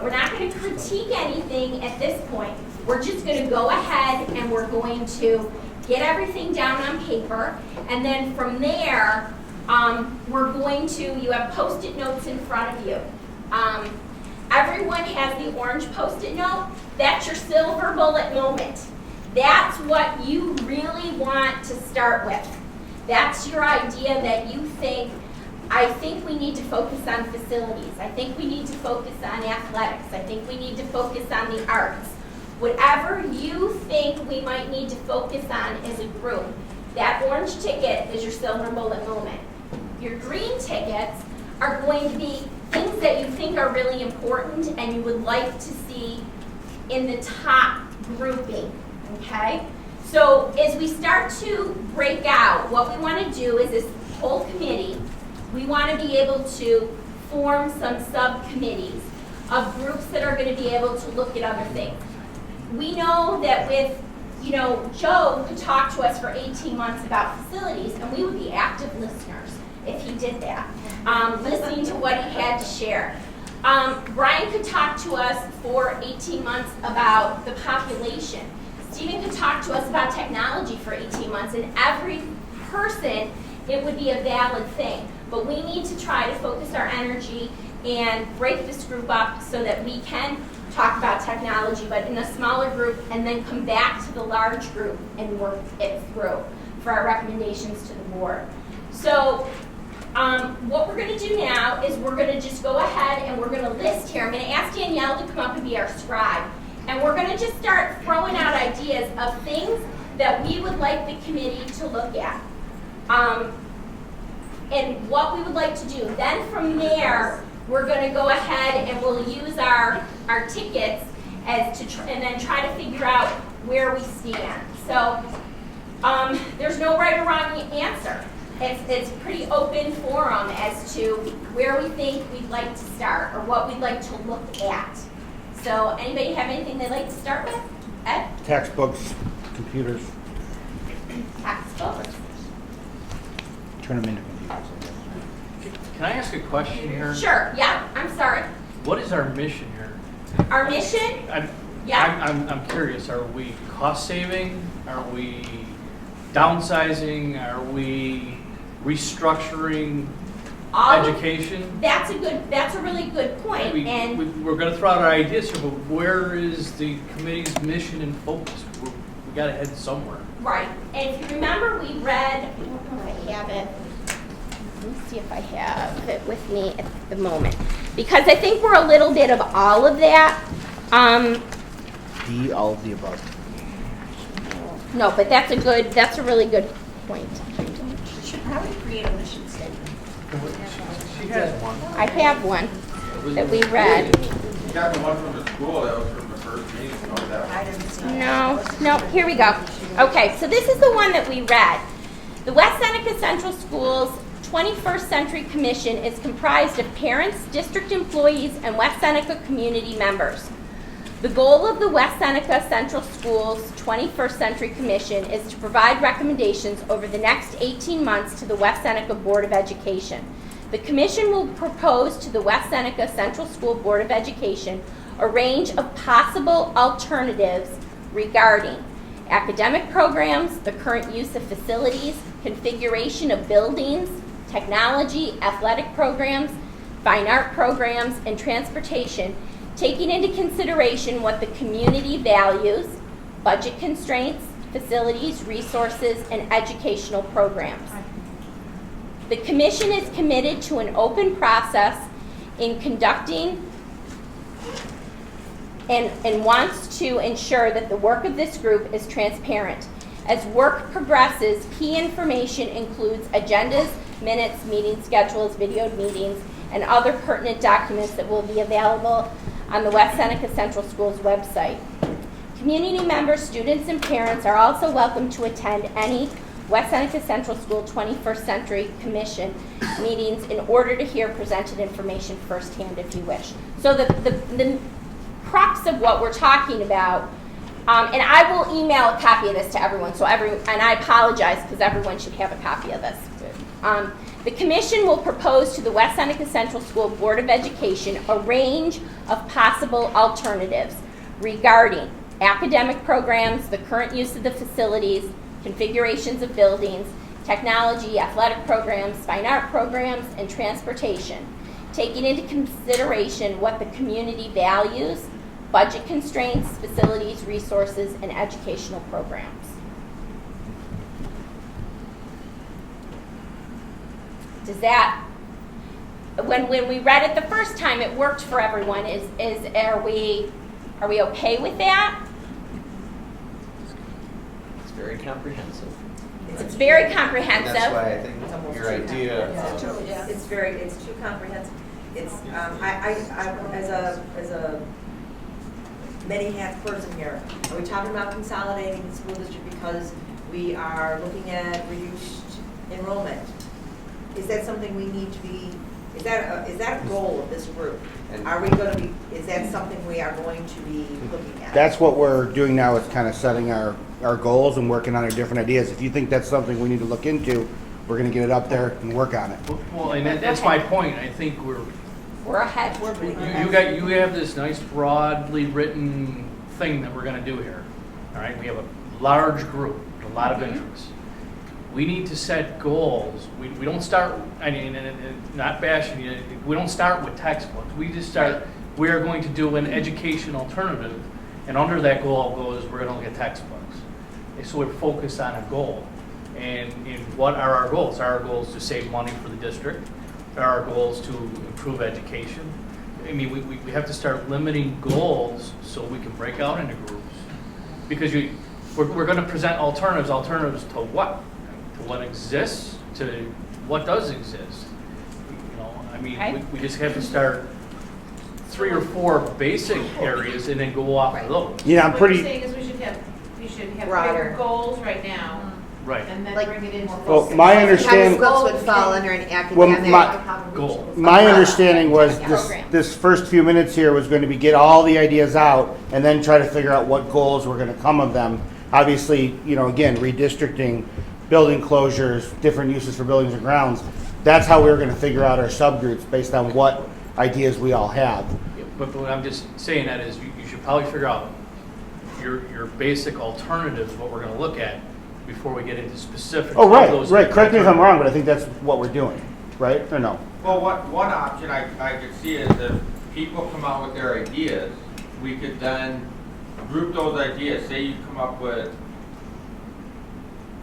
We're not going to critique anything at this point. We're just going to go ahead and we're going to get everything down on paper. And then from there, we're going to, you have Post-it notes in front of you. Everyone has the orange Post-it note. That's your silver bullet moment. That's what you really want to start with. That's your idea that you think, I think we need to focus on facilities. I think we need to focus on athletics. I think we need to focus on the arts. Whatever you think we might need to focus on as a group, that orange ticket is your silver bullet moment. Your green tickets are going to be things that you think are really important and you would like to see in the top grouping, okay? So as we start to break out, what we want to do is this whole committee, we want to be able to form some subcommittees of groups that are going to be able to look at other things. We know that with, Joe could talk to us for 18 months about facilities, and we would be active listeners if he did that, listening to what he had to share. Brian could talk to us for 18 months about the population. Stephen could talk to us about technology for 18 months, and every person, it would be a valid thing. But we need to try to focus our energy and break this group up so that we can talk about technology, but in a smaller group, and then come back to the large group and work it through for our recommendations to the board. So what we're going to do now is we're going to just go ahead and we're going to list here. I'm going to ask Danielle to come up and be our scribe. And we're gonna just start throwing out ideas of things that we would like the committee to look at. And what we would like to do. Then from there, we're gonna go ahead and we'll use our tickets as to, and then try to figure out where we stand. So, there's no right or wrong answer. It's pretty open forum as to where we think we'd like to start or what we'd like to look at. So anybody have anything they'd like to start with? Ed? Textbooks, computers, Textbooks? turn them into computers. Can I ask a question here? Sure, yeah, I'm sorry. What is our mission here? Our mission? I'm Yeah. curious. Are we cost saving? Are we downsizing? Are we restructuring education? That's a really good point. And We're going to throw out our ideas here, but where is the committee's mission and focus? We got to head somewhere. right, and if you remember, we read, I have it. Let me see if I have it with me at the moment. Because I think we're a little bit of all of that. D, all of the above. No, but that's a really good point. Should probably create a mission statement. She has one. I have one that we read. You got the one from the school, that was from the first meeting, you know that. I didn't see that. No, here we go. Okay, so this is the one that we read. The West Seneca Central Schools 21st Century Commission is comprised of parents, district employees, and West Seneca community members. The goal of the West Seneca Central Schools 21st Century Commission is to provide recommendations over the next 18 months to the West Seneca Board of Education. The Commission will propose to the West Seneca Central School Board of Education a range of possible alternatives regarding academic programs, the current use of facilities, configuration of buildings, technology, athletic programs, fine art programs, and transportation, taking into consideration what the community values, budget constraints, facilities, resources, and educational programs. The Commission is committed to an open process in conducting and wants to ensure that the work of this group is transparent. As work progresses, key information includes agendas, minutes, meeting schedules, videoed meetings, and other pertinent documents that will be available on the West Seneca Central Schools website. Community members, students, and parents are also welcome to attend any West Seneca Central School 21st Century Commission meetings in order to hear presented information firsthand if you wish. So the crux of what we're talking about, and I will email a copy of this to everyone, and I apologize because everyone should have a copy of this. The Commission will propose to the West Seneca Central School Board of Education a range of possible alternatives regarding academic programs, the current use of the facilities, configurations of buildings, technology, athletic programs, fine art programs, and transportation, taking into consideration what the community values, budget constraints, facilities, resources, and educational programs. Does that, when we read it the first time, it worked for everyone. Are we okay with that? It's very comprehensive. It's very And comprehensive. that's why I think your idea of It's too comprehensive. It's, I as a many hat person here, are we talking about consolidating the school district because we are looking at reduced enrollment? Is that something we need to be, is that a goal of this group? Are we going to be, is that something we are going to be looking at? That's what we're doing now, is kind of setting our goals and working on our different ideas. If you think that's something we need to look into, we're going to get it up there and work on it. Well, and that's my point. I think We're ahead. you have this nice broadly written thing that we're going to do here. All right, we have a large group, a lot of interests. We need to set goals. We don't start, I mean, and not bashing you, we don't start with textbooks. We just start, we are going to do an education alternative, and under that goal goes, we're going to look at textbooks. And so we're focused on a goal. And what are our goals? Are our goals to save money for the district? Are our goals to improve education? I mean, we have to start limiting goals so we can break out into groups. Because we're gonna present alternatives to what? To what exists, to what does exist. You know, I mean, Okay. we just have to start 3 or 4 basic areas and then go off of those. Yeah, I'm What pretty, you're saying is we should have Broader. bigger goals right now, Right. and then Like- bring it into. well, focus. my understand, Textbooks would fall under an Well, academic. Goal. my understanding was Yeah. this, Program. this first few minutes here was going to be get all the ideas out and then try to figure out what goals were going to come of them. Obviously, you know, again, redistricting, building closures, different uses for buildings and grounds. That's how we were going to figure out our subgroups based on what ideas we all have. But what I'm just saying that is you should probably figure out your basic alternatives, what we're gonna look at before we get into specifics. Oh, of right, those right. Correct me if I'm alternatives. wrong, but I think that's what we're doing, right? Or no? Well, one option I could see is if people come out with their ideas, we could then group those ideas. Say you come up with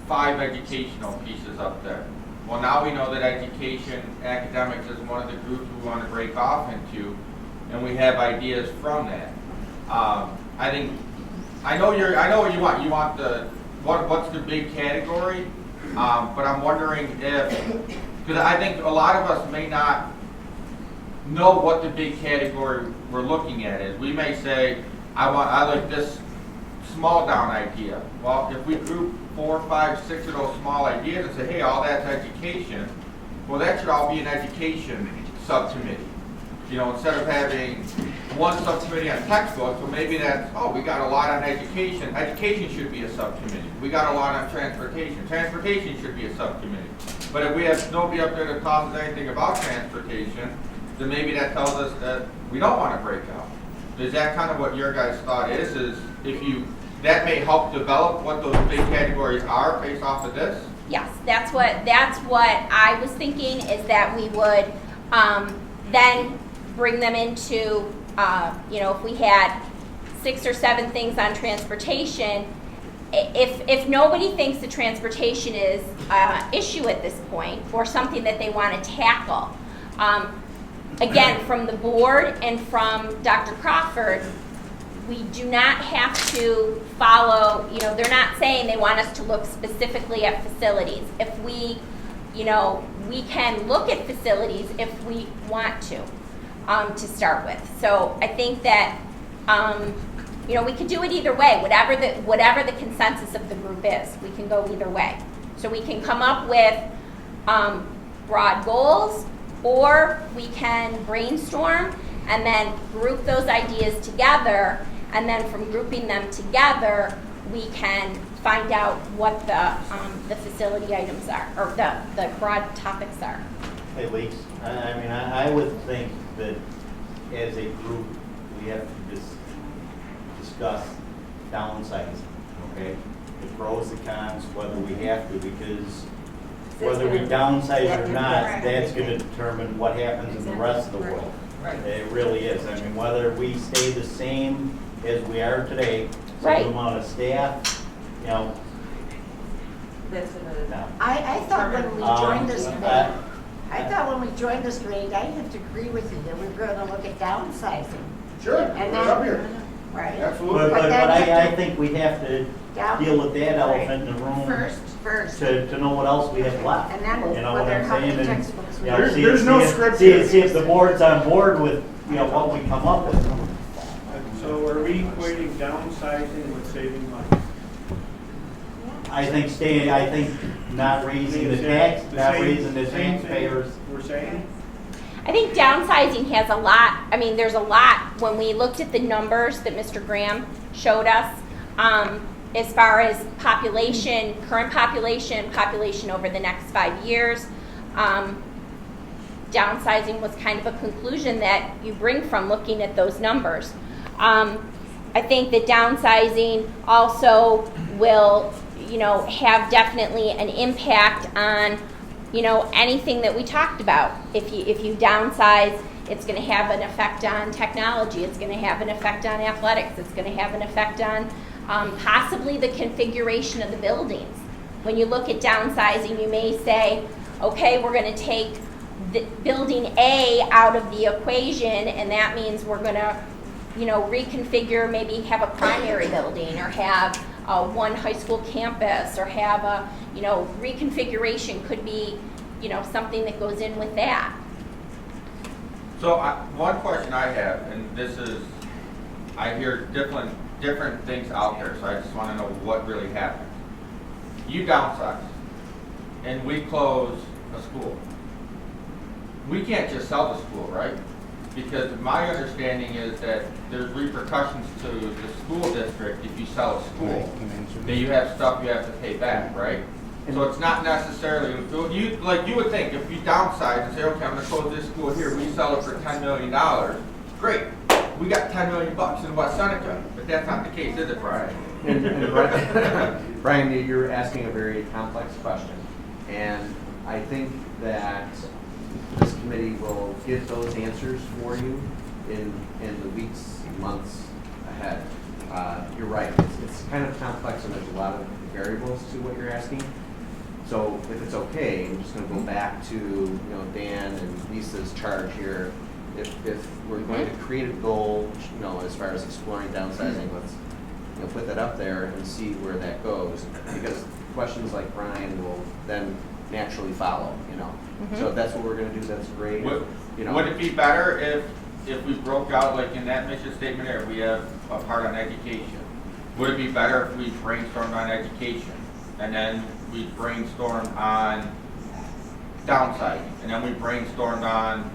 5 educational pieces up there. Well, now we know that education, academics is one of the groups we want to break off into, and we have ideas from that. I know what you want. You want what's the big category, but I'm wondering because I think a lot of us may not know what the big category we're looking at is. We may say, I like this small down idea. Well, if we group 4, 5, 6 of those small ideas and say, hey, all that's education, well, that should all be an education subcommittee. You know, instead of having one subcommittee on textbooks, well, maybe that's, we got a lot on education. Education should be a subcommittee. We got a lot on transportation. Transportation should be a subcommittee. But if we have nobody up there that talks anything about transportation, then maybe that tells us that we don't want to break out. Is that kind of what your guys' thought is that may help develop what those big categories are based off of this? Yes, that's what I was thinking, is that we would then bring them into, if we had 6 or 7 things on transportation, if nobody thinks that transportation is an issue at this point or something that they want to tackle, again, from the board and from Dr. Crawford, we do not have to follow, they're not saying they want us to look specifically at facilities. If we can look at facilities if we want to start with. So I think that, we could do it either way. Whatever the consensus of the group is, we can go either way. So we can come up with broad goals, or we can brainstorm and then group those ideas together, and then from grouping them together, we can find out what the facility items are, or the broad topics are. Hey, Lise, I would think that as a group, we have to discuss downsizing, okay? The pros, the cons, whether we have to, because whether we downsize or not, that's going to determine what happens in the rest of the world. Right. It really is. Whether we stay the same as we are today, Right. same amount of staff, That's another. no. I thought when we joined this grade, I I have to agree with you that we were going to look at downsizing. Sure, And we're up here. then, right, Absolutely. But then you have I to- think we have to down, deal with that elephant in the room first, to know what else we have left. and then You know what whether I'm how many saying? And, textbooks we you know, have. There's no script see, here. see if the board's on board with, what we come up with. So are we equating downsizing with saving money? I think not raising the tax, not raising the Same thing taxpayers. we're saying? I think downsizing has a lot, there's a lot, when we looked at the numbers that Mr. Graham showed us, as far as population, current population over the next 5 years, downsizing was kind of a conclusion that you bring from looking at those numbers. I think that downsizing also will, have definitely an impact on, anything that we talked about. If you downsize, it's going to have an effect on technology. It's going to have an effect on athletics. It's going to have an effect on possibly the configuration of the buildings. When you look at downsizing, you may say, okay, we're going to take building A out of the equation, and that means we're gonna, reconfigure, maybe have a primary building, or have one high school campus, or have a, reconfiguration could be, something that goes in with that. So one question I have, and this is, I hear different things out there, so I just want to know what really happened. You downsize, and we close a school. We can't just sell the school, right? Because my understanding is that there's repercussions to the school district if you sell a school. That you have stuff you have to pay back, right? So it's not necessarily, you would think, if you downsize and say, okay, I'm gonna close this school here, we sell it for $10 million, great. We got $10 million in West Seneca, but that's not the case, is it, Brian? And Brian, you're asking a very complex question, and I think that this committee will get those answers for you in the weeks, months ahead. You're right, it's kind of complex and there's a lot of variables to what you're asking. So if it's okay, I'm just going to go back to Dan and Lisa's charge here. If we're going to create a goal, as far as exploring downsizing, let's put that up there and see where that goes. Because questions like Brian will then naturally follow. So if that's what we're going to do, that's great. Would it be better if we broke out, like in that mission statement there, we have a part on education? Would it be better if we brainstormed on education, and then we brainstormed on downsizing, and then we brainstormed on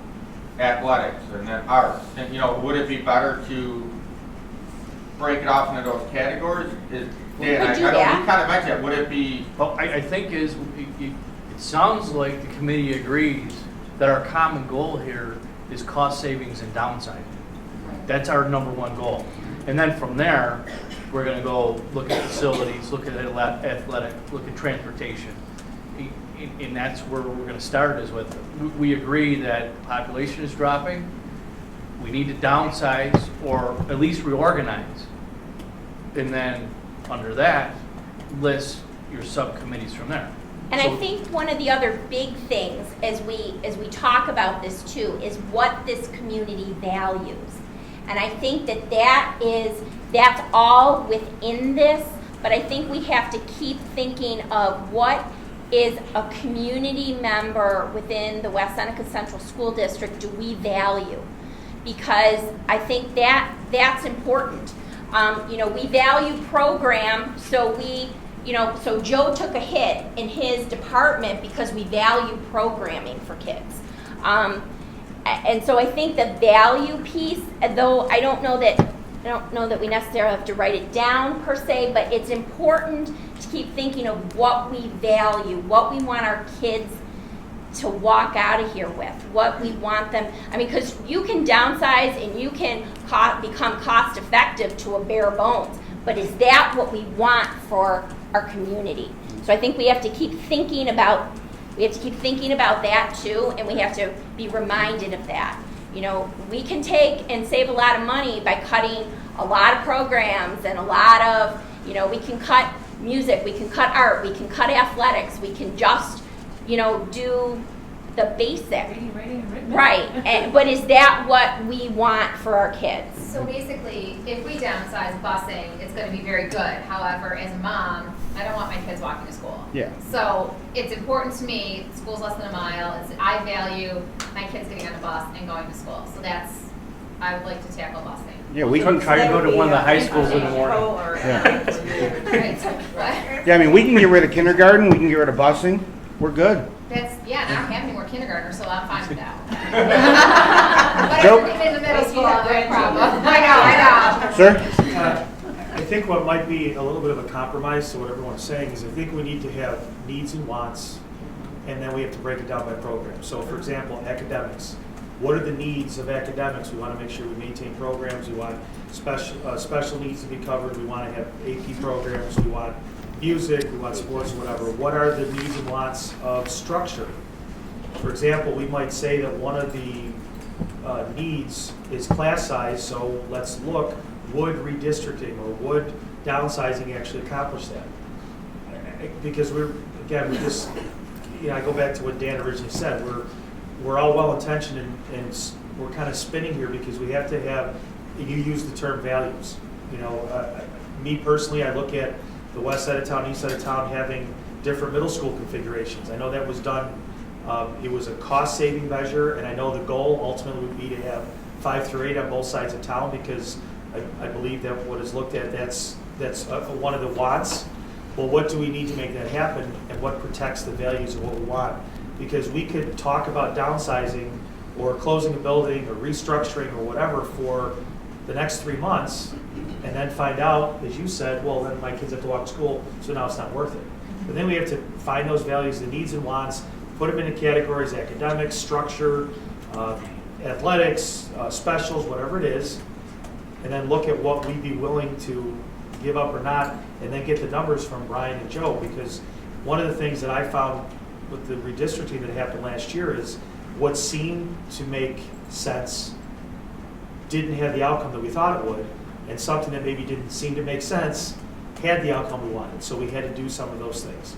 athletics, and then arts? And would it be better to break it off into those categories? Dan, I know you kind of mentioned it. Would it be? Well, I think it sounds like the committee agrees that our common goal here is cost savings and downsizing. That's our number one goal. And then from there, we're going to go look at facilities, look at athletic, look at transportation. And that's where we're going to start, is with, we agree that population is dropping. We need to downsize or at least reorganize. And then under that, list your subcommittees from there. And I think one of the other big things as we talk about this too is what this community values. And I think that's all within this, but I think we have to keep thinking of what is a community member within the West Seneca Central School District do we value? Because I think that's important. We value program, so so Joe took a hit in his department because we value programming for kids. And so I think the value piece, though I don't know that we necessarily have to write it down per se, but it's important to keep thinking of what we value, what we want our kids to walk out of here with, what we want them, because you can downsize and you can become cost effective to a bare bones, but is that what we want for our community? So I think we have to keep thinking about that too, and we have to be reminded of that. We can take and save a lot of money by cutting a lot of programs and a lot of, we can cut music, we can cut art, we can cut athletics, we can just, do the basic. Right, but is that what we want for our kids? So basically, if we downsize busing, it's going to be very good. However, as a mom, I don't want my kids walking to school. Yeah. So it's important to me. School's less than a mile. I value my kids getting on the bus and going to school. So I would like to tackle busing. Yeah, we can try to go to one of the high schools in the morning. Right, so what? Yeah, we can get rid of kindergarten. We can get rid of busing. We're good. And I don't have any more kindergartners, so I'm fine with that. But Nope. if we're getting in the middle school, I'll have a problem. I know. Sir? I think what might be a little bit of a compromise to what everyone's saying is I think we need to have needs and wants, and then we have to break it down by program. So for example, academics. What are the needs of academics? We want to make sure we maintain programs. We want special needs to be covered. We want to have AP programs. We want music. We want sports, whatever. What are the needs and wants of structure? For example, we might say that one of the needs is class size, so let's look, would redistricting or would downsizing actually accomplish that? Because I go back to what Dan originally said, we're all well-intentioned and we're kind of spinning here because we have to have, you use the term values. You know, me personally, I look at the west side of town, east side of town having different middle school configurations. I know that was done, it was a cost-saving measure, and I know the goal ultimately would be to have 5 through 8 on both sides of town, because I believe that what is looked at, that's one of the wants. Well, what do we need to make that happen, and what protects the values of what we want? Because we could talk about downsizing or closing a building or restructuring or whatever for the next 3 months, and then find out, as you said, well, then my kids have to walk to school, so now it's not worth it. But then we have to find those values, the needs and wants, put them into categories: academics, structure, athletics, specials, whatever it is, and then look at what we'd be willing to give up or not, and then get the numbers from Brian and Joe. Because one of the things that I found with the redistricting that happened last year is what seemed to make sense didn't have the outcome that we thought it would, and something that maybe didn't seem to make sense had the outcome we wanted. So we had to do some of those things.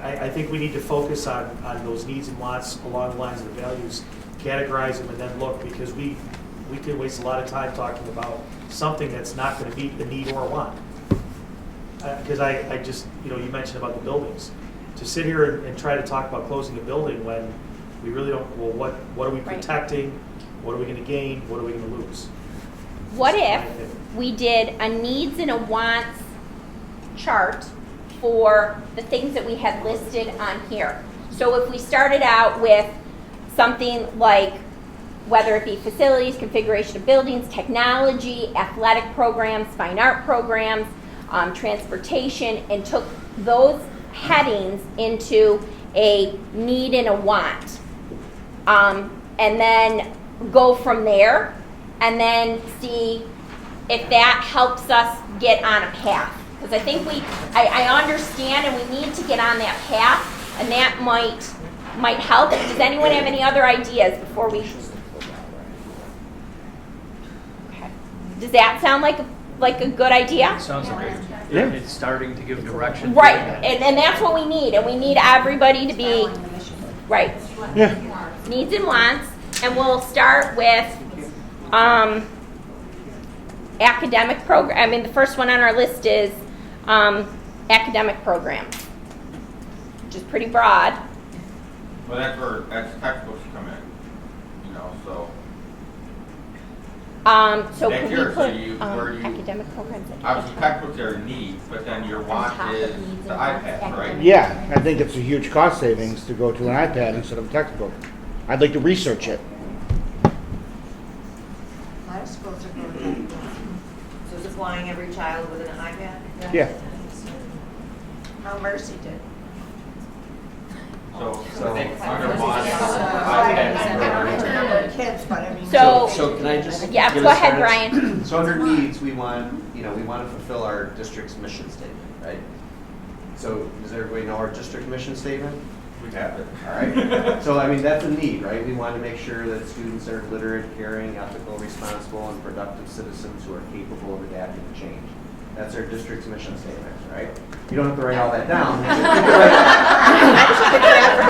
I think we need to focus on those needs and wants along the lines of the values, categorize them, and then look, because we could waste a lot of time talking about something that's not going to meet the need or want. Because I just, you know, you mentioned about the buildings. To sit here and try to talk about closing a building when we really don't, well, what are we protecting? What are we going to gain? What are we going to lose? What if we did a needs and a wants chart for the things that we had listed on here? So if we started out with something like, whether it be facilities, configuration of buildings, technology, athletic programs, fine art programs, transportation, and took those headings into a need and a want, and then go from there, and then see if that helps us get on a path. Because I think I understand, and we need to get on that path, and that might help. Does anyone have any other ideas before we? Okay. Does that sound like a good idea? It sounds like Yeah. it's starting to give direction. Right, and that's what we need, and we need everybody to be, right, Yeah. needs and wants, and we'll start with academic program. I mean, the first one on our list is academic programs, which is pretty broad. Well, that's textbooks come in, you know, so. So Next could we year, so put where you- academic programs? Obviously, textbooks are a need, but then your want is the iPad, right? Yeah, I think it's a huge cost savings to go to an iPad instead of a textbook. I'd like to research it. A lot of schools are going to So supplying every child with an iPad? Yeah. how Mercy did. So I think under So, want, I iPad. don't remember kids, but I mean. So, can I just yeah, get go us ahead, started? Brian. So under needs, we want to fulfill our district's mission statement, right? So does everybody know our district mission statement? We have it. All right. So I mean, that's a need, right? We want to make sure that students are literate, caring, ethical, responsible, and productive citizens who are capable of adapting to change. That's our district's mission statement, right? You don't have to write all that down.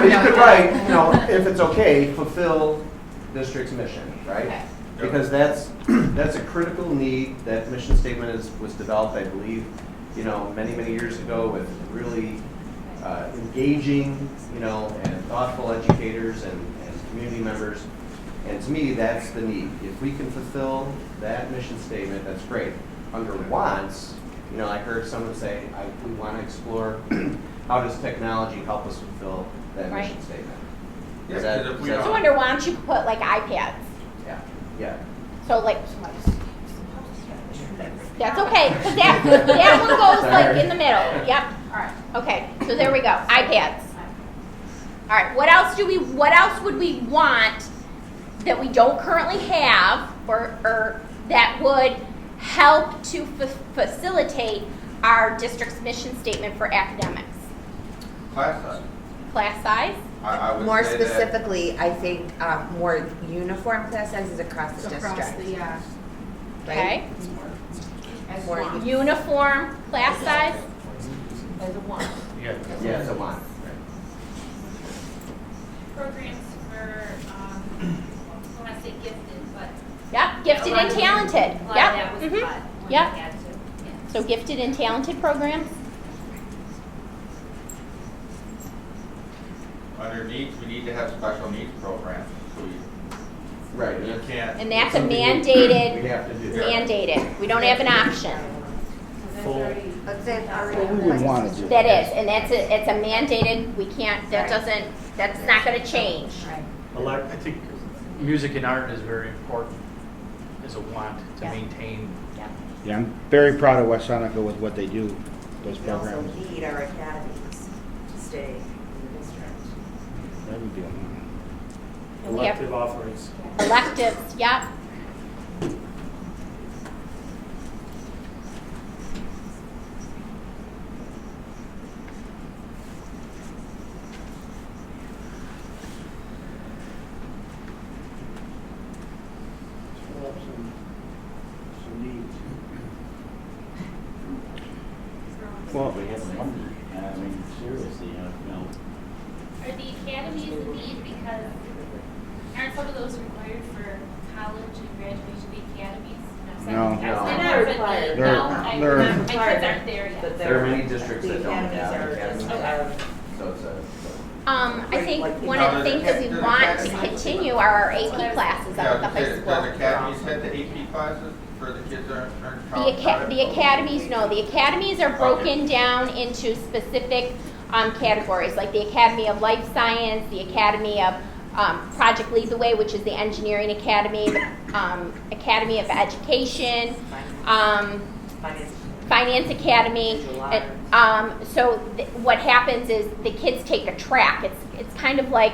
You could write, you know, if it's okay, fulfill district's mission, right? Because that's a critical need. That mission statement was developed, I believe, you know, many years ago with really engaging, you know, and thoughtful educators and community members. And to me, that's the need. If we can fulfill that mission statement, that's great. Under wants, you know, I heard someone say, we want to explore how does technology help us fulfill that Right. mission statement. Yeah, Is that- 'cause if we is that- So under wants, you could put like iPads. Yeah. So like, that's okay, 'cause that one goes like in the middle. Yep. All right. Okay. So there we go. iPads. All right. What else would we want that we don't currently have, or that would help to facilitate our district's mission statement for academics? Class size. Class size? I would More say that- specifically, I think more uniform class sizes across the district. yeah. Okay. Right? More Uniform class size? As a one. Yeah. Yeah, it's a want. Programs for Yep, gifted A lot and of- talented. A lot of that was Yep. cut. Mhm. when Yep. we had to. Yeah. So gifted and talented programs. Under needs, we need to have special needs programs. So Right. you can't. And that's a Something we mandated, have to do. mandated. We don't have an option. But then Well, we wouldn't want to do That is, and it's a mandated, we can't, that's not gonna change. Elect, I think music and art is very important as a want to Yeah. maintain. Yeah, I'm very proud of West Seneca with what they do, those We also programs. need our academies to stay in the district. That would be And we have elective offerings. electives, yep. Fill up some needs. Well, We have money, I mean, seriously, you know. Are the academies a need because aren't some of those required for college and graduation, the academies? No. They're No. not required. They're- No, my they're- kids aren't there yet. But There are many districts the that don't have academies academies. are So it's a, I think one of the things that we want to continue are our AP classes out at the high Does school. academies have the AP classes for the kids that aren't The college? the academies, no, the academies are broken down into specific categories, like the Academy of Life Science, the Academy of Project Lead the Way, which is the Engineering Academy, the Academy of Education, Finance Academy. What happens is the kids take a track. It's kind of like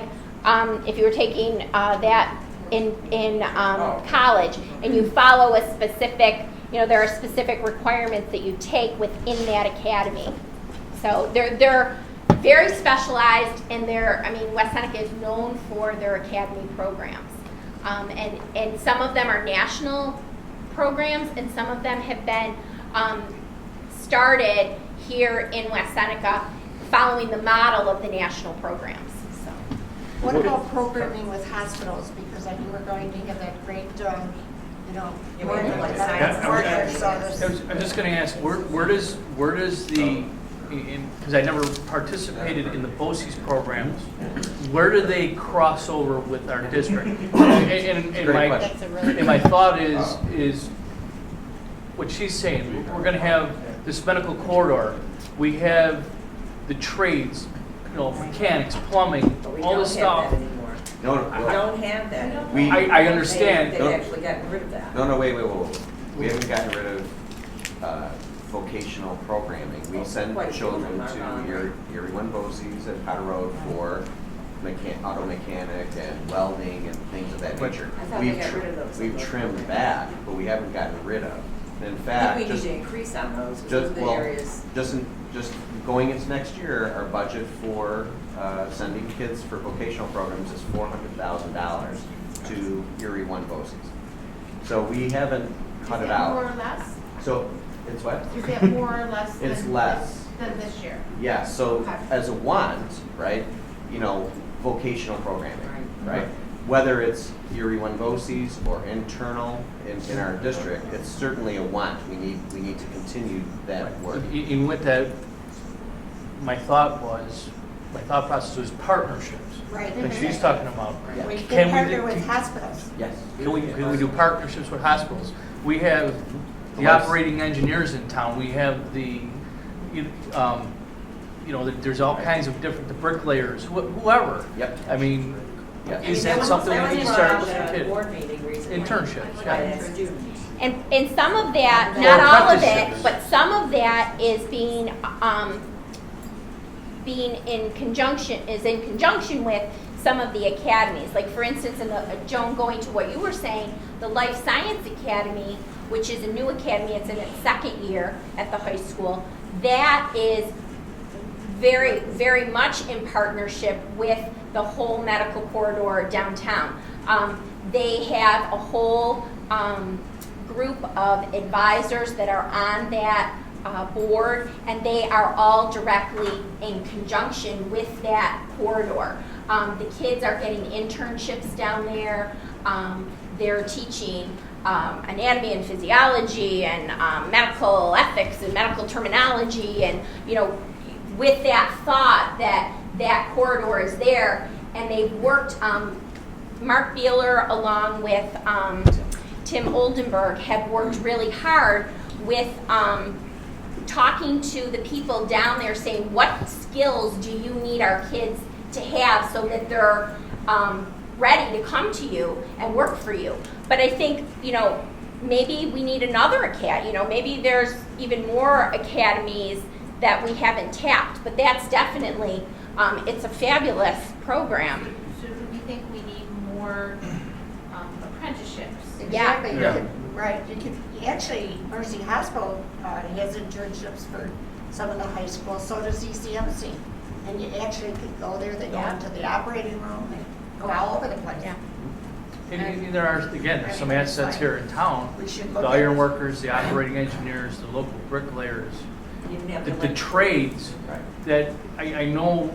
if you were taking that in college, and you follow a specific, there are specific requirements that you take within that academy. So they're very specialized, and West Seneca is known for their academy programs, and some of them are national programs, and some of them have been started here in West Seneca, following the model of the national programs. So. What about programming with hospitals? Because we're going to have that great, Yeah, we have program like with science that partner, so partners. there's- I'm just gonna ask, where does the, because I never participated in the BOCES programs, where do they cross over with our district? And Great question. my thought is what she's saying, we're gonna have this medical corridor, we have the trades, mechanics, plumbing, But we all don't this have stuff. that anymore. no, We don't have that anymore. We- I understand. They've actually gotten rid of that. no, wait. We haven't gotten rid of vocational programming. We send Quite a few of children them are gone. to Erie One BOCES and Powder Road for auto mechanic and welding and things of that nature. I thought they got rid of those. We've trimmed that, but we haven't gotten rid of. And in I fact, think we need just to increase on those, because those are the areas. just going into next year, our budget for sending kids for vocational programs is $400,000 to Erie One BOCES. So we haven't cut it out. More or less? So it's what? Is that more or less than? It's less. Than this year? Yeah, so Okay. as a want, right, vocational programming, Right. right? Whether it's Erie One BOCES or internal in our district, it's certainly a want. We need to continue that work. In with that, my thought process was partnerships. right. Like she's talking about. We Can can we partner do- with hospitals. Yes. Can we do partnerships with hospitals? We have the Yes. operating engineers in town, we have there's all kinds of different, the bricklayers, whoever. Yep. I mean, Yeah. is that something we can start with the kid? Board meeting recently. Internships, By yeah. that student. And some of that, Or not all of it, apprenticeships. but some of that is being in conjunction with some of the academies. Like for instance, Joan, going to what you were saying, the Life Science Academy, which is a new academy, it's in its second year at the high school, that is very, very much in partnership with the whole medical corridor downtown. They have a whole group of advisors that are on that board, and they are all directly in conjunction with that corridor. The kids are getting internships down there. They're teaching anatomy and physiology and medical ethics and medical terminology, and with that thought that that corridor is there, and they've worked. Mark Beeler, along with Tim Oldenburg, have worked really hard with talking to the people down there, saying, what skills do you need our kids to have so that they're ready to come to you and work for you. But I think, maybe we need another academy, maybe there's even more academies that we haven't tapped, but that's definitely, it's a fabulous program. So do we think we need more apprenticeships? Exactly. You Yeah. could- Right, actually, Mercy Hospital has internships for some of the high schools, so does ECMC. And you actually could go there, they go Yeah. into the operating room, they go all over the place. Yeah. And there are, again, there's some assets here in town. We should The look at iron workers, the operating engineers, the local bricklayers, You didn't have to the like- trades that I know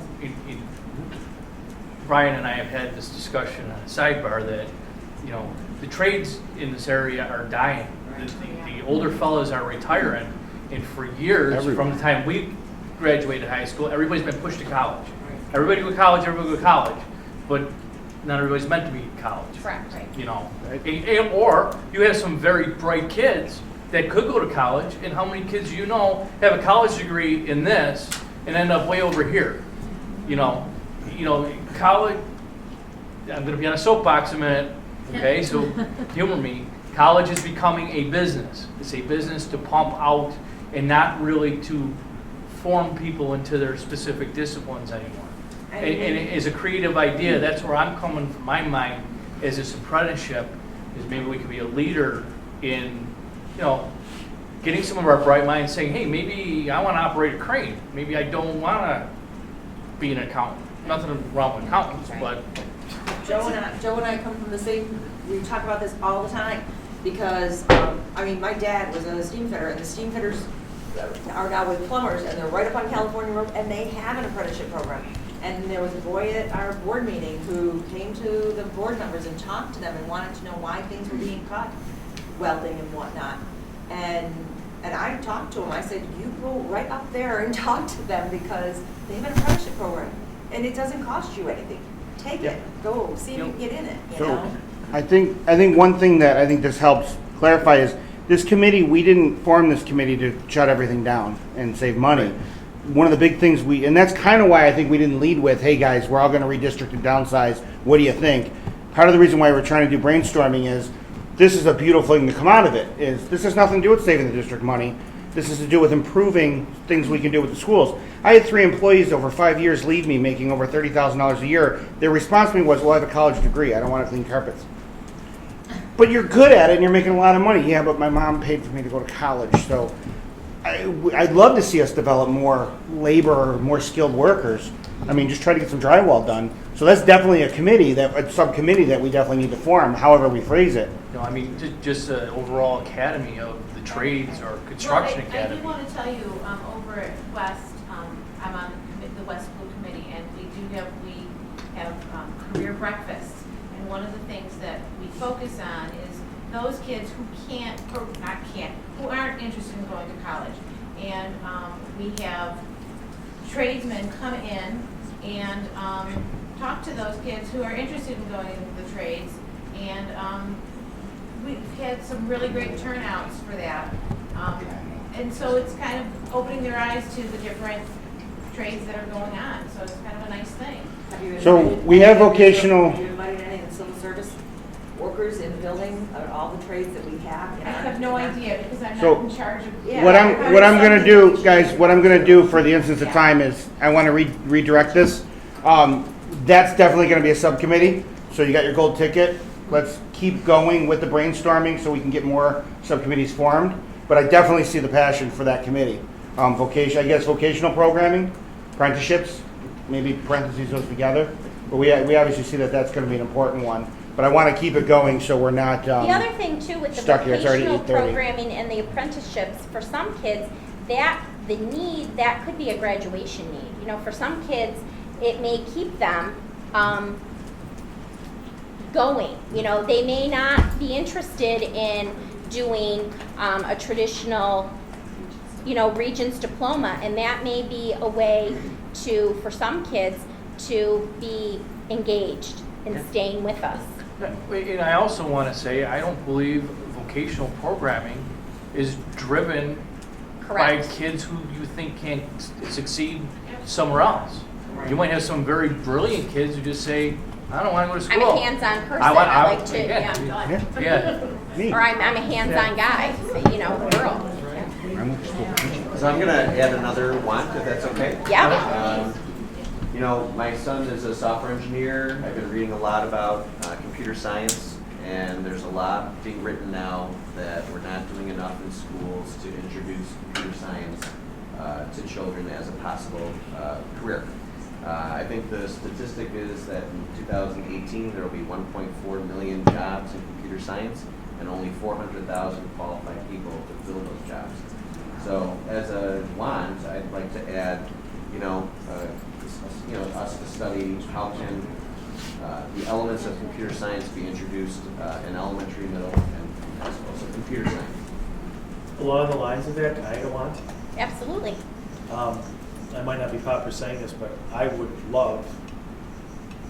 Brian and I have had this discussion on a sidebar that, the trades in this area are dying. The older fellows are retiring, and for years, from the time we graduated high school, everybody's been pushed to college. Everybody go to college, everybody go to college, but not everybody's meant to be in college. Correct. Or you have some very bright kids that could go to college, and how many kids have a college degree in this and end up way over here? College, I'm going to be on a soapbox in a minute, okay, so humor me. College is becoming a business. It's a business to pump out and not really to form people into their specific disciplines anymore. And as a creative idea, that's where I'm coming from my mind as this apprenticeship, is maybe we could be a leader in, getting some of our bright minds saying, hey, maybe I want to operate a crane. Maybe I don't want to be an accountant. Nothing wrong with accountants, but Joe and I come from the same, we talk about this all the time, because, my dad was a steam fitter, and the steam fitters are now with plumbers, and they're right up on California Road, and they have an apprenticeship program. And there was a boy at our board meeting who came to the board members and talked to them and wanted to know why things were being cut, welding and whatnot. And I talked to him, I said, you go right up there and talk to them, because they have an apprenticeship program, and it doesn't cost you anything. Take it, go, see if you can get in it, So, I think one thing that I think this helps clarify is this committee, we didn't form this committee to shut everything down and save money. One of the big things and that's kind of why I think we didn't lead with, hey guys, we're all going to redistrict and downsize. What do you think? Part of the reason why we're trying to do brainstorming is this is a beautiful thing to come out of it. This has nothing to do with saving the district money. This is to do with improving things we can do with the schools. I had 3 employees over 5 years leave me making over $30,000 a year. Their response to me was, well, I have a college degree. I don't want to clean carpets. But you're good at it and you're making a lot of money. Yeah, but my mom paid for me to go to college. So I'd love to see us develop more labor, more skilled workers. Just try to get some drywall done. So that's definitely a subcommittee that we definitely need to form, however we phrase it. just an overall academy of the trades or construction I academy. do want to tell you, over at West, I'm on the West School Committee, and we have career breakfasts. And one of the things that we focus on is those kids who who aren't interested in going to college. And we have tradesmen come in and talk to those kids who are interested in going into the trades. And we've had some really great turnouts for that. And so it's kind of opening their eyes to the different trades that are going on. So it's kind of a nice thing. So we have vocational. Have you invited any of the civil service workers in the building, all the trades that we have? I have no idea because I'm So, not in charge of. What I'm going to do, guys, what I'm going to do for the instance of time is I want to redirect this. That's definitely going to be a subcommittee. So you got your gold ticket. Let's keep going with the brainstorming so we can get more subcommittees formed. But I definitely see the passion for that committee. Vocational programming, apprenticeships, maybe parentheses those together. But we obviously see that that's going to be an important one. But I want to keep it going so we're not The other thing too with the stuck here. It's already vocational 8:30. programming and the apprenticeships, for some kids, that could be a graduation need. For some kids, it may keep them going. You know, they may not be interested in doing a traditional, you know, Regents diploma, and that may be a way to, for some kids, to be engaged in staying with us. And I also want to say, I don't believe vocational programming is driven by Correct. kids who you think can't succeed somewhere else. You might have some very brilliant kids who just say, I don't want to go to I'm school. a hands-on person. I I like to, yeah. yeah. Yeah. Me. Or I'm a hands-on guy, you know, girl. So I'm gonna add another want, if that's okay. Yeah. You know, my son is a software engineer. I've been reading a lot about computer science, and there's a lot being written now that we're not doing enough in schools to introduce computer science to children as a possible career. I think the statistic is that in 2018 there will be 1.4 million jobs in computer science, and only 400,000 qualified people to fill those jobs. So, as a want, I'd like to add, us to study how can the elements of computer science be introduced in elementary, middle, and high school. So, computer science. Along the lines of that, I want. Absolutely. I might not be popular saying this, but I would love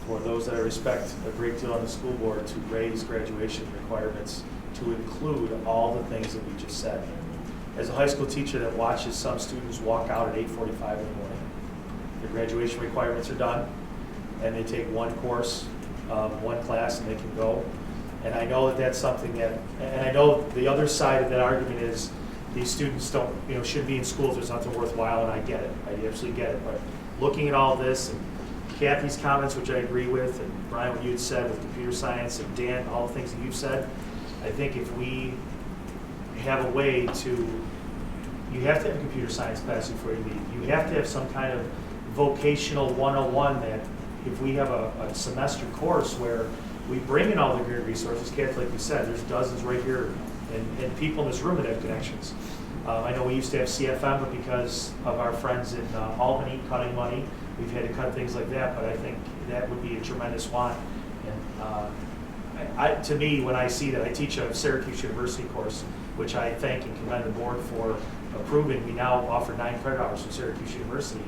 for those that I respect a great deal on the school board to raise graduation requirements to include all the things that we just said. As a high school teacher that watches some students walk out at 8:45 in the morning, their graduation requirements are done, and they take one course, one class, and they can go. And I know that that's something that, and I know the other side of that argument is these students don't, should be in schools, there's nothing worthwhile, and I get it, I absolutely get it. But looking at all this, and Kathy's comments, which I agree with, and Brian, what you had said with computer science, and Dan, all the things that you've said, I think if we have a way to, you have to have a computer science class before you leave. You have to have some kind of vocational 101 that if we have a semester course where we bring in all the great resources, Kathy, like you said, there's dozens right here, and people in this room that have connections. I know we used to have CFM, but because of our friends in Albany cutting money, we've had to cut things like that, but I think that would be a tremendous want. And to me, when I see that, I teach a Syracuse University course, which I thank and commend the board for approving. We now offer 9 credit hours from Syracuse University.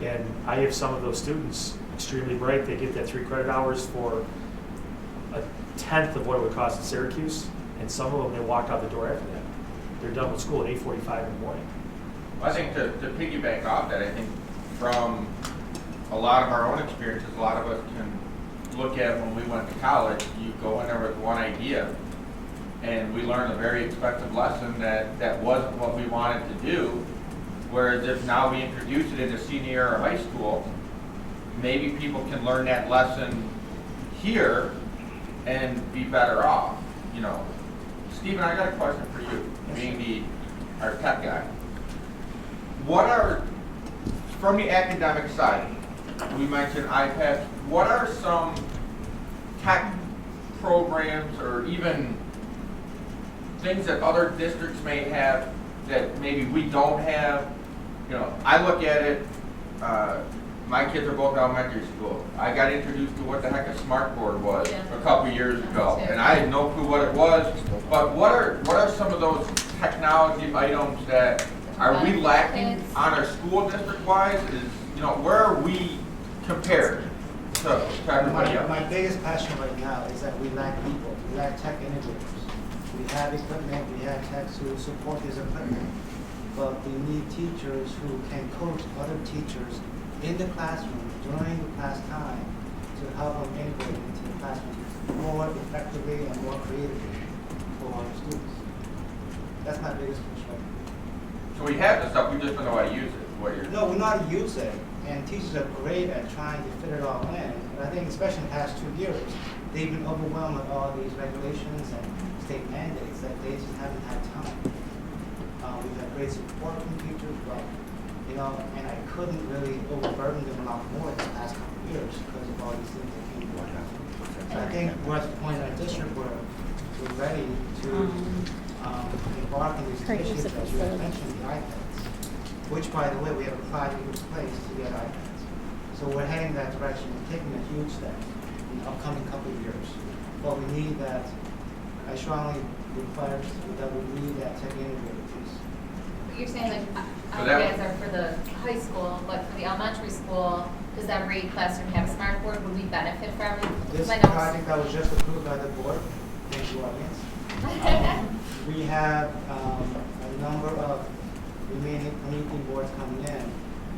And I have some of those students extremely bright. They get that 3 credit hours for a tenth of what it would cost in Syracuse. And some of them, they walk out the door after that. They're done with school at 8:45 in the morning. I think to piggyback off that, I think from a lot of our own experiences, a lot of us can look at when we went to college, you go in there with one idea, and we learned a very expensive lesson that wasn't what we wanted to do, whereas if now we introduce it into senior year or high school, maybe people can learn that lesson here and be better off. Stephen, I got a question for you, being our tech guy. What are, from the academic side, we mentioned iPads, what are some tech programs or even things that other districts may have that maybe we don't have? I look at it, my kids are both elementary school. I got introduced to what the heck a smartboard was a couple years ago, and I had no clue what it was. But what are some of those technology items that are we lacking on our school district-wise? Where are we compared to everybody else? My biggest passion right now is that we lack people. We lack tech integrators. We have equipment, we have techs who support this equipment, but we need teachers who can coach other teachers in the classroom during the class time to help them integrate into the classroom more effectively and more creatively for our students. That's my biggest push right now. So we have this stuff, we just don't know how to use it. No, we know how to use it, and teachers are great at trying to fit it all in. But I think especially in the past 2 years, they've been overwhelmed with all these regulations and state mandates that they just haven't had time. We've had great support from teachers, but and I couldn't really overburden them a lot more the past couple of years because of all these things that came about. So I think we're at the point in our district where we're ready to embark on these initiatives that you had mentioned, the iPads, which, by the way, we have applied in each place to get iPads. So we're heading in that direction, we're taking a huge step in the upcoming couple of years. But we need that, I strongly require that we need that tech integrated piece. You're saying like, So you that- guys are for the high school, but for the elementary school, does every classroom have a smart board? Would we benefit from it? This Because I know- project that was just approved by the board, thank you, audience. We have a number of remaining community boards coming in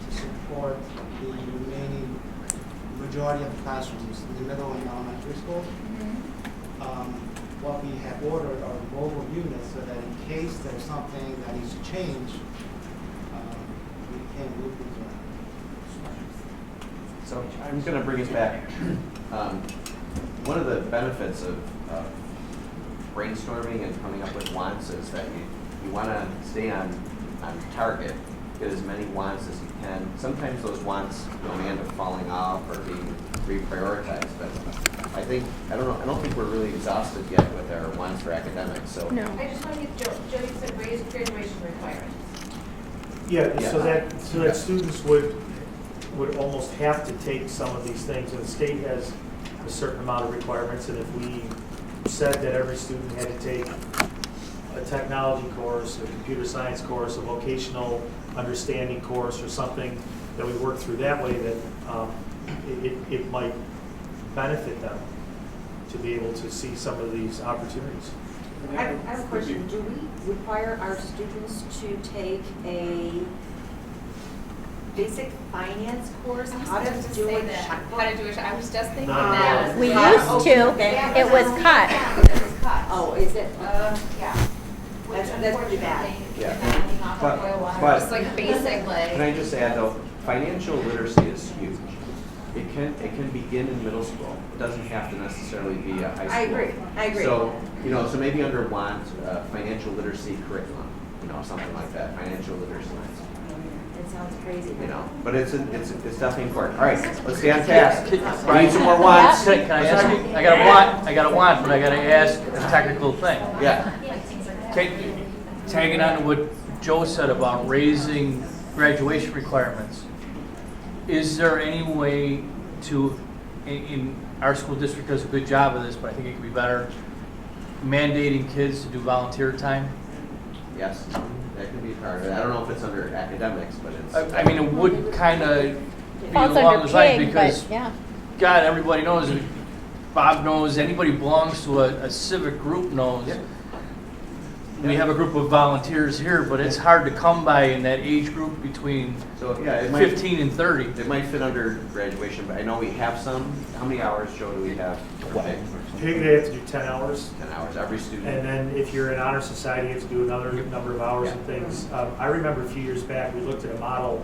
to support the remaining majority of the classrooms in the middle and elementary school. What we have ordered are mobile units so that in case there's something that needs to change, we can move these around. So I'm going to bring us back. One of the benefits of brainstorming and coming up with wants is that you want to stay on target, get as many wants as you can. Sometimes those wants may end up falling off or being reprioritized, but I don't think we're really exhausted yet with our wants for academics. So No. I just want to get Jody said raise graduation requirements. Yeah, Yeah. so that students would almost have to take some of these things, and the state has a certain amount of requirements, and if we said that every student had to take a technology course, a computer science course, a vocational understanding course, or something that we work through that way, that it might benefit them to be able to see some of these opportunities. I have a question. Do we require our students to take a basic finance course? I was How just to to do say a that. checkbook? How to do it. I was just thinking No. that. We How- used to, Yeah, it was cut. It was cut. Oh, is it? Yeah. Which That's pretty bad. unfortunately, Yeah. depending off of oil water. but- Just like basic, can I like, just add though, financial literacy is huge. It can begin in middle school. It doesn't have to necessarily be a high school. I agree. So, so maybe under want, financial literacy curriculum, something like that, financial literacy. It sounds crazy. But it's definitely important. All right, let's stay on task. We need some more wants. Can I ask you, I got a want, but I got to ask a technical thing. Yeah. Tagging on to what Joe said about raising graduation requirements, is there any way to, in our school district does a good job of this, but I think it could be better, mandating kids to do volunteer time? Yes, that can be part of it. I don't know if it's under academics, but it's. I mean, it would kind of be Falls along under those lines pig, because, but yeah. God, everybody knows, Bob knows, anybody who belongs to a civic group knows. Yeah. We have a group of volunteers here, but it's hard to come by in that age group between So, yeah, it might. 15 and 30. It might fit under graduation, but I know we have some. How many hours, Joe, do we have? I think they have to do 10 hours. 10 hours, every student. And then if you're in honor society, you have to do another number of hours and things. I remember a few years back, we looked at a model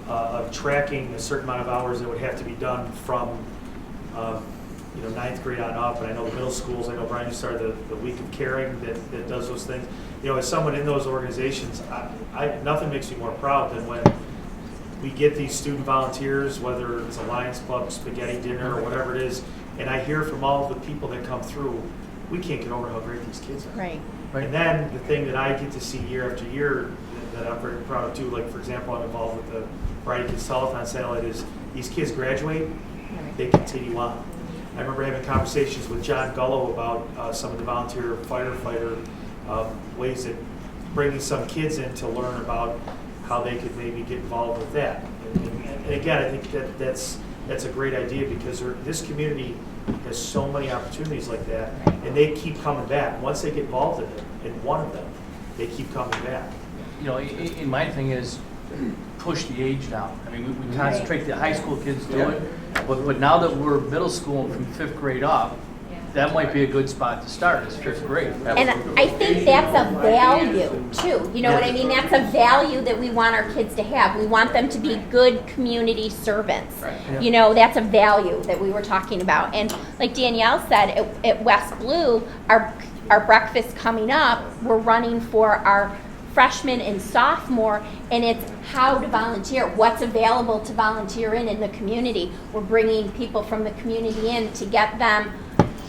of tracking a certain amount of hours that would have to be done from, ninth grade on up. And I know the middle schools, I know Brian, you started the week of caring that does those things. As someone in those organizations, nothing makes me more proud than when we get these student volunteers, whether it's a Lions Club, spaghetti dinner, or whatever it is, and I hear from all of the people that come through, we can't get over how great these kids are. Right. And then the thing that I get to see year after year that I'm very proud of too, like for example, I'm involved with the Variety Kids Telethon satellite, is these kids graduate, they continue on. I remember having conversations with John Gullo about some of the volunteer firefighter ways that bringing some kids in to learn about how they could maybe get involved with that. And again, I think that's a great idea because this community has so many opportunities like that, and they keep coming back. Once they get involved in it, in one of them, they keep coming back. In my thing is push the age down. I mean, we concentrate, the high school kids do it, but now that we're middle school and from 5th grade up, that might be a good spot to start, is 5th grade. And I think that's a value too. You know what I mean? That's a value that we want our kids to have. We want them to be good community servants. Right. That's a value that we were talking about. And like Danielle said, at West Blue, our breakfast coming up, we're running for our freshman and sophomore, and it's how to volunteer, what's available to volunteer in the community. We're bringing people from the community in to get them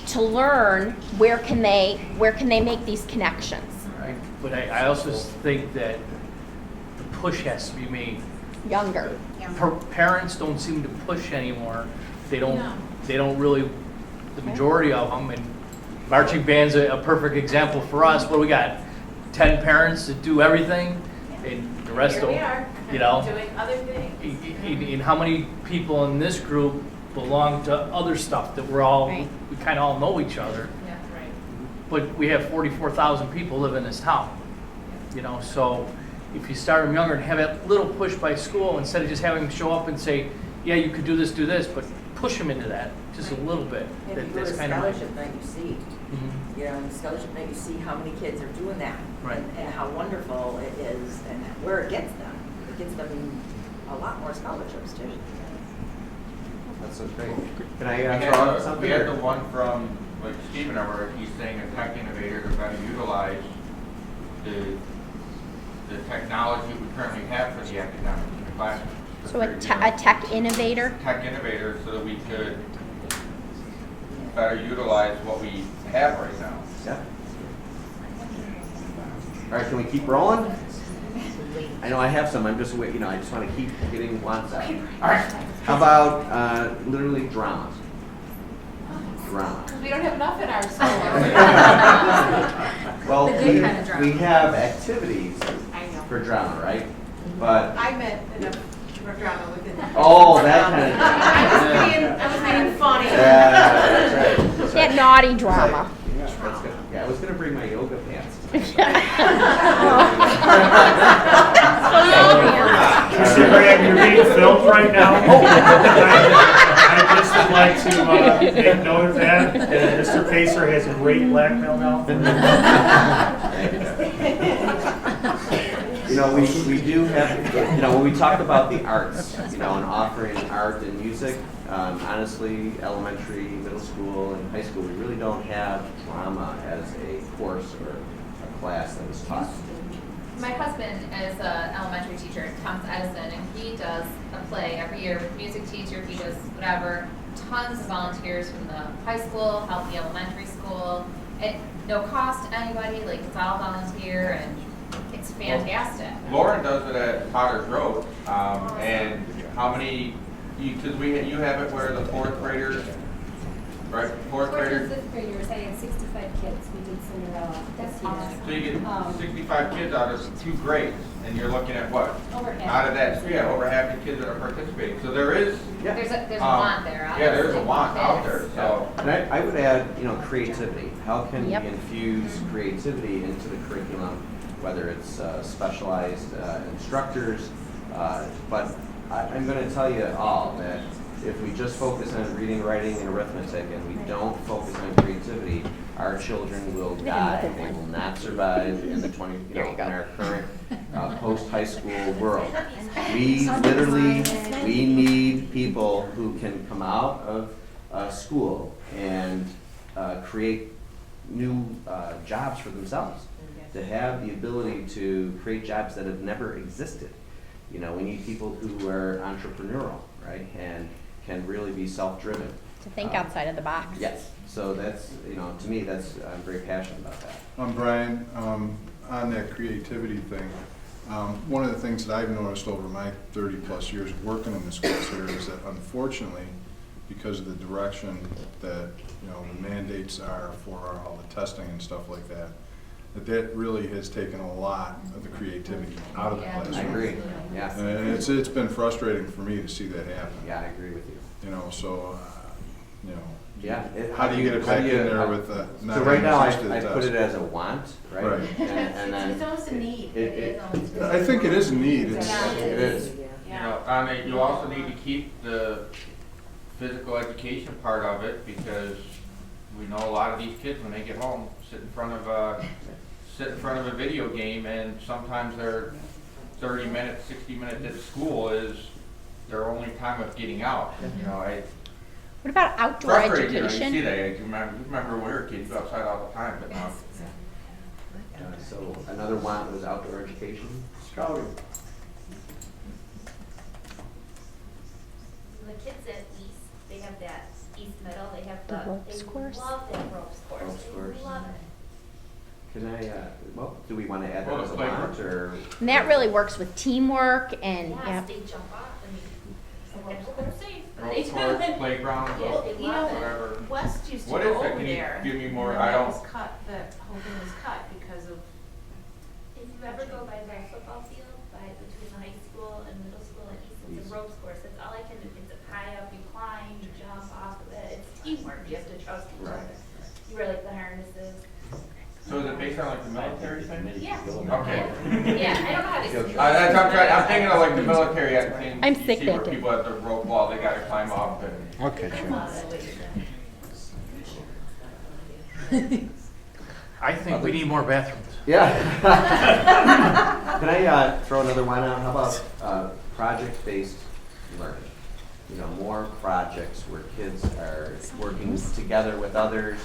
to learn where can they make these connections. Right. But I also think that the push has to be made Younger. Parents don't seem to push anymore. They No. don't really, the majority of them, and marching band's a perfect example for us. What do we got? 10 parents that do everything, and the rest Here don't, we are, you know? doing other things. And how many people in this group belong to other stuff that Right. we kind of all know each other, Yeah, right. but we have 44,000 people live in this town, you know, so if you start them younger and have that little push by school, instead of just having them show up and say, yeah, you could do this, but push them into that just a little bit. If you go to That's kind of scholarship night, you see, Mhm. you know, in scholarship night, you see how many kids are doing that. Right. And how wonderful it is and where it gets them. It gets them a lot more scholarships too. That's so great. Can I We throw had, out we something? had the one from, like Steve and I were, he's saying a tech innovator to better utilize the technology we currently have for the academics in the classroom. So a tech innovator? Tech innovator so that we could better utilize what we have right now. Yeah. All right, can we keep rolling? I know I have some, I'm just wait, you know, I just want to keep getting wants out. All right, how about literally drama? Drama. Because we don't have enough in our school. Well, The good kind of drama. we have activities I know. for drama, right? But, I meant enough drama within. oh, that kind of. I was being funny. Yeah, that's right. That's That right. naughty drama. That's good. Yeah, I was gonna bring my yoga pants. Mr. Graham, you're being filmed right now. I just would like to make note of that. Mr. Pacer has great blackmail now. You know, we do have, you know, when we talk about the arts, you know, and offering art and music, honestly, elementary, middle school, and high school, we really don't have drama as a course or a class that is taught. My husband is an elementary teacher at Thomas Edison, and he does a play every year with music teacher. He does whatever. Tons of volunteers from the high school, help the elementary school. At no cost to anybody, like it's all volunteer, and it's fantastic. Lauren does it at Potter's Road, and how many, because you have it where the fourth graders, right, fourth graders, Fifth graders, I had 65 kids, we did Cinderella. That's awesome. so you get 65 kids out of 2 grades, and you're looking at what? Over half. Out of that, yeah, over half the kids that are participating, so there is. There's a want there. Yeah, there's a obviously. want out there, so. And I would add, you know, creativity. How can Yep. we infuse creativity into the curriculum, whether it's specialized instructors, but I'm going to tell you all that if we just focus on reading, writing, and arithmetic, and we don't focus on creativity, our children will die. They will not survive in the in our current post-high school world. We literally, we need people who can come out of school and create new jobs for themselves, to have the ability to create jobs that have never existed. You know, we need people who are entrepreneurial, right, and can really be self-driven. To think outside of the box. Yes, so that's, you know, to me, that's, I'm very passionate about that. Brian, on that creativity thing, one of the things that I've noticed over my 30-plus years of working in the schools here is that unfortunately, because of the direction that, you know, the mandates are for all the testing and stuff like that, that really has taken a lot of the creativity out of the classroom. I agree, yeah. And it's been frustrating for me to see that happen. Yeah, I agree with you. You know, so, you know. Yeah. How do you get it back in there with the? So right now, I put it as a want, right? Right. And then It's almost a need. I think it is a need. It's, it is. You know, you also need to keep the physical education part of it, because we know a lot of these kids, when they get home, sit in front of a video game, and sometimes their 30 minutes, 60 minutes at school is their only time of getting out. You know, What about outdoor frustrating, education? you know, you see that. You remember when we were kids, you go outside all the time, but now. So another want was outdoor education. Scouting. The kids at East, they have that East Middle, they have The ropes they course? love that ropes course. Ropes They course. love it. Can I, well, do we want to add that Well, as a the playground. want, or? And that really works with teamwork and, Yeah, yeah. they jump off, I mean, sometimes they're safe. Road They do course, it. playground, Yeah, they You love know, it. whatever. West used to What go is it? over Can you there. give me more? and I that don't- was cut, that whole thing was cut because of, If you ever go by the football field, between the high school and middle school and East, it's a ropes course, that's all I can do, it's a high up, you climb, you jump off of it, it's teamwork, you have to trust each other. You wear like the harnesses. So is it based on like the military thing? Yeah. Okay. Yeah, I don't know how to explain. I'm thinking of like the military thing. I'm You sick see where that day. people at the rope wall, they gotta climb up and. Okay, sure. I think we need more bathrooms. Yeah. Can I throw another one out? How about project-based learning? You know, more projects where kids are working together with others,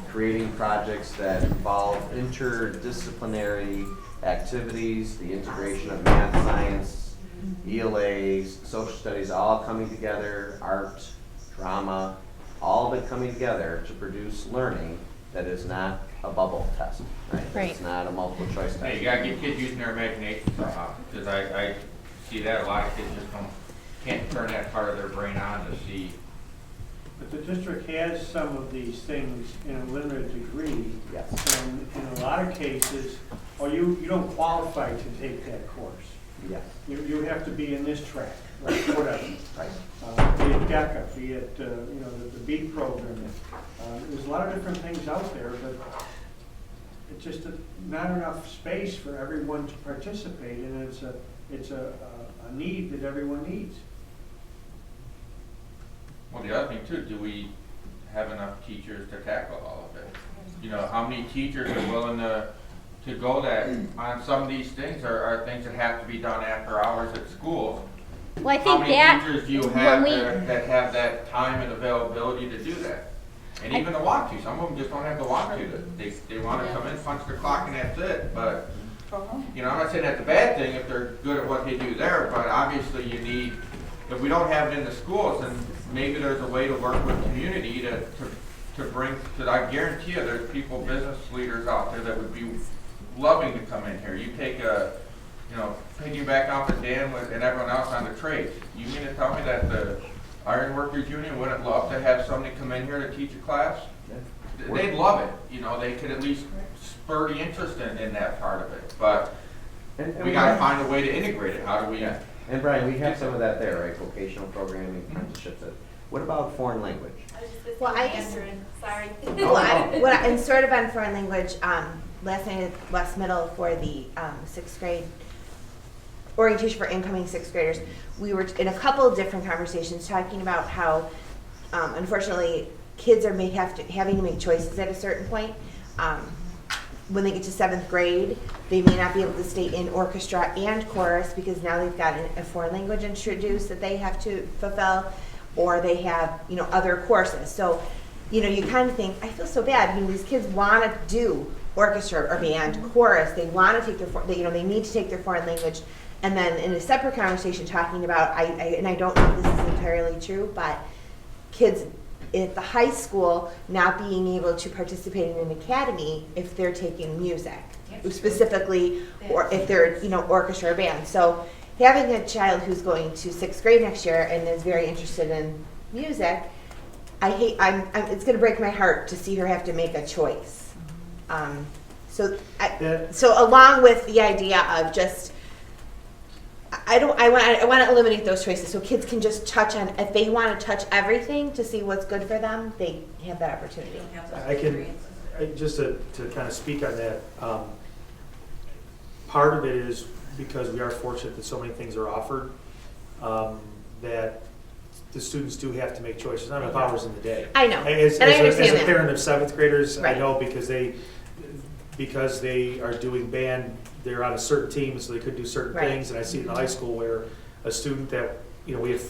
creating projects that involve interdisciplinary activities, the integration of math, science, ELAs, social studies, all coming together, art, drama, all of it coming together to produce learning that is not a bubble test, right? Right. It's not a multiple choice test. Hey, you gotta get kids using their imagination somehow, because I see that a lot of kids just can't turn that part of their brain on to see. But the district has some of these things in a limited degree. Yes. And in a lot of cases, or you don't qualify to take that course. Yes. You have to be in this track, like whatever. Right. Be it DECA, be it, the BEAT program. There's a lot of different things out there, but it's just not enough space for everyone to participate, and it's a need that everyone needs. Well, the other thing too, do we have enough teachers to tackle all of it? You know, how many teachers are willing to go that on some of these things are things that have to be done after hours at schools? Well, I How think many that, teachers do you when have we, that have that time and availability to do that? And even to want to, some of them just don't have the want to. They want to come in, punch the clock, and that's it. But, you know, I'm not saying that's a bad thing if they're good at what they do there, but obviously you need, if we don't have it in the schools, then maybe there's a way to work with community to bring, because I guarantee you there's people, business leaders out there that would be loving to come in here. You take piggyback off of Dan and everyone else on the trades. You mean to tell me that the Iron Workers Union wouldn't love to have somebody come in here to teach a class? They'd love it. You know, they could at least spur the interest in that part of it. But we got to find a way to integrate it. How do we? Yeah. And Brian, we have some of that there, right? Vocational programming, apprenticeships. What about foreign language? I was just listening Well, to I Andrew, sorry. And sort of on foreign language, last night at West Middle for the sixth grade orientation for incoming sixth graders, we were in a couple of different conversations talking about how, unfortunately, kids are having to make choices at a certain point. When they get to seventh grade, they may not be able to stay in orchestra and chorus because now they've got a foreign language introduced that they have to fulfill, or they have, other courses. So, you kind of think, I feel so bad. These kids want to do orchestra or band, chorus. They want to take they need to take their foreign language. And then in a separate conversation talking about, and I don't know if this is entirely true, but kids at the high school not being able to participate in an academy if they're taking music, specifically, or if they're, orchestra or band. So having a child who's going to sixth grade next year and is very interested in music, it's going to break my heart to see her have to make a choice. So along with the idea of just, I want to eliminate those choices so kids can just touch on, if they want to touch everything to see what's good for them, they have that opportunity. Just to kind of speak on that, part of it is because we are fortunate that so many things are offered, that the students do have to make choices, not enough hours in the day. I know, As and I understand a parent of seventh graders, right. I know because they are doing band, they're on a certain team, so they could do certain right. things. And I see it in the high school where a student that, we have,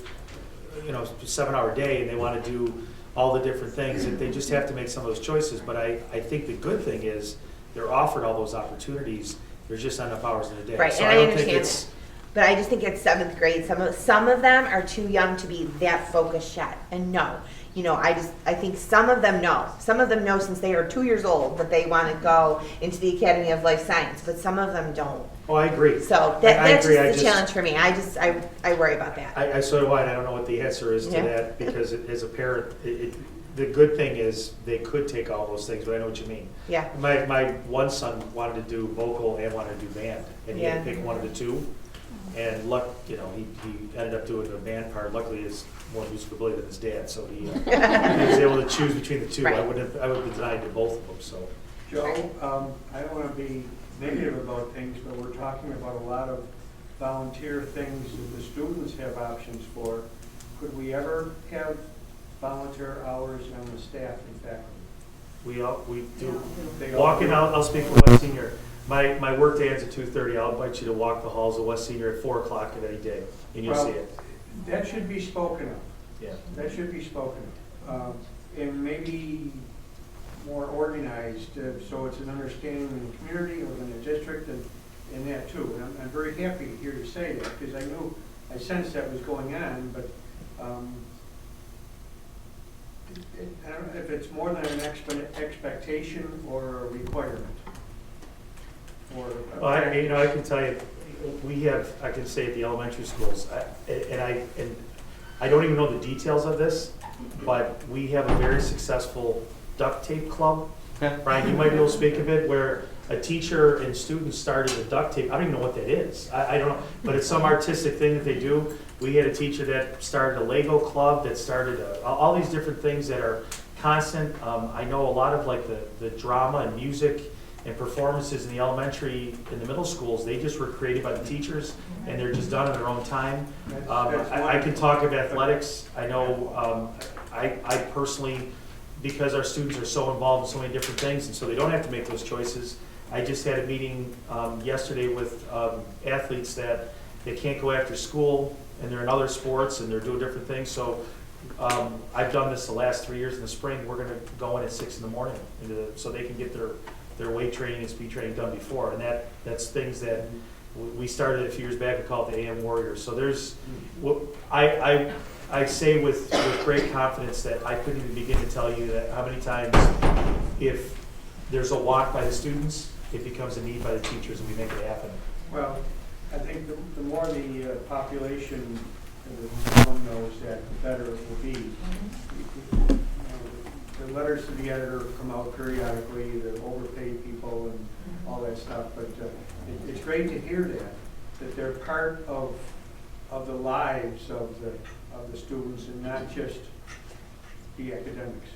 a 7-hour day and they want to do all the different things, and they just have to make some of those choices. But I think the good thing is they're offered all those opportunities. There's just not enough hours in a day. Right, So and I don't understand think it's, that. But I just think it's seventh grade. Some of them are too young to be that focused yet. And no, I think some of them know. Some of them know since they are 2 years old that they want to go into the Academy of Life Science, but some of them don't. Oh, I agree. So I that's agree. just the challenge for me. I worry about that. I so do I, and I don't know what the answer is to Yeah. that, because as a parent, the good thing is they could take all those things, but I know what you mean. Yeah. My one son wanted to do vocal and wanted to do band, and he had to Yeah. pick one of the two. And he ended up doing the band part. Luckily, it's more musical ability than his dad, so he was able to choose between the two. Right. I would have been denied to both of them, so. Joe, I don't want to be negative about things, but we're talking about a lot of volunteer things that the students have options for. Could we ever have volunteer hours on the staff and faculty? We do. They all Walking do. out, I'll speak for West Senior. My work day ends at 2:30. I'll invite you to walk the halls of West Senior at 4 o'clock of any day, and you'll see it. That should be spoken of. Yeah. That should be spoken of. And maybe more organized, so it's an understanding in the community or in the district and that too. And I'm very happy to hear you say that, because I sensed that was going on, but I don't know if it's more than an expectation or a requirement. Well, I can tell you, I can say at the elementary schools, and I don't even know the details of this, but we have a very successful duct tape club. Brian, you might be able to speak of it, where a teacher and students started a duct tape. I don't even know what that is. I don't know, but it's some artistic thing that they do. We had a teacher that started a Lego club, that started all these different things that are constant. I know a lot of like the drama and music and performances in the elementary and the middle schools, they just were created by the teachers, and they're just done in their own time. I can talk of athletics. I know I personally, because our students are so involved in so many different things, and so they don't have to make those choices. I just had a meeting yesterday with athletes that they can't go after school, and they're in other sports, and they're doing different things. So I've done this the last 3 years in the spring. We're going to go in at 6 in the morning so they can get their weight training and speed training done before. And that's things that we started a few years back. We call it the AM Warriors. So there's, I say with great confidence that I couldn't even begin to tell you that how many times if there's a want by the students, it becomes a need by the teachers, and we make it happen. Well, I think the more the population of the town knows that, the better it will be. The letters to the editor come out periodically, the overpaid people and all that stuff, but it's great to hear that they're part of the lives of the students and not just the academics.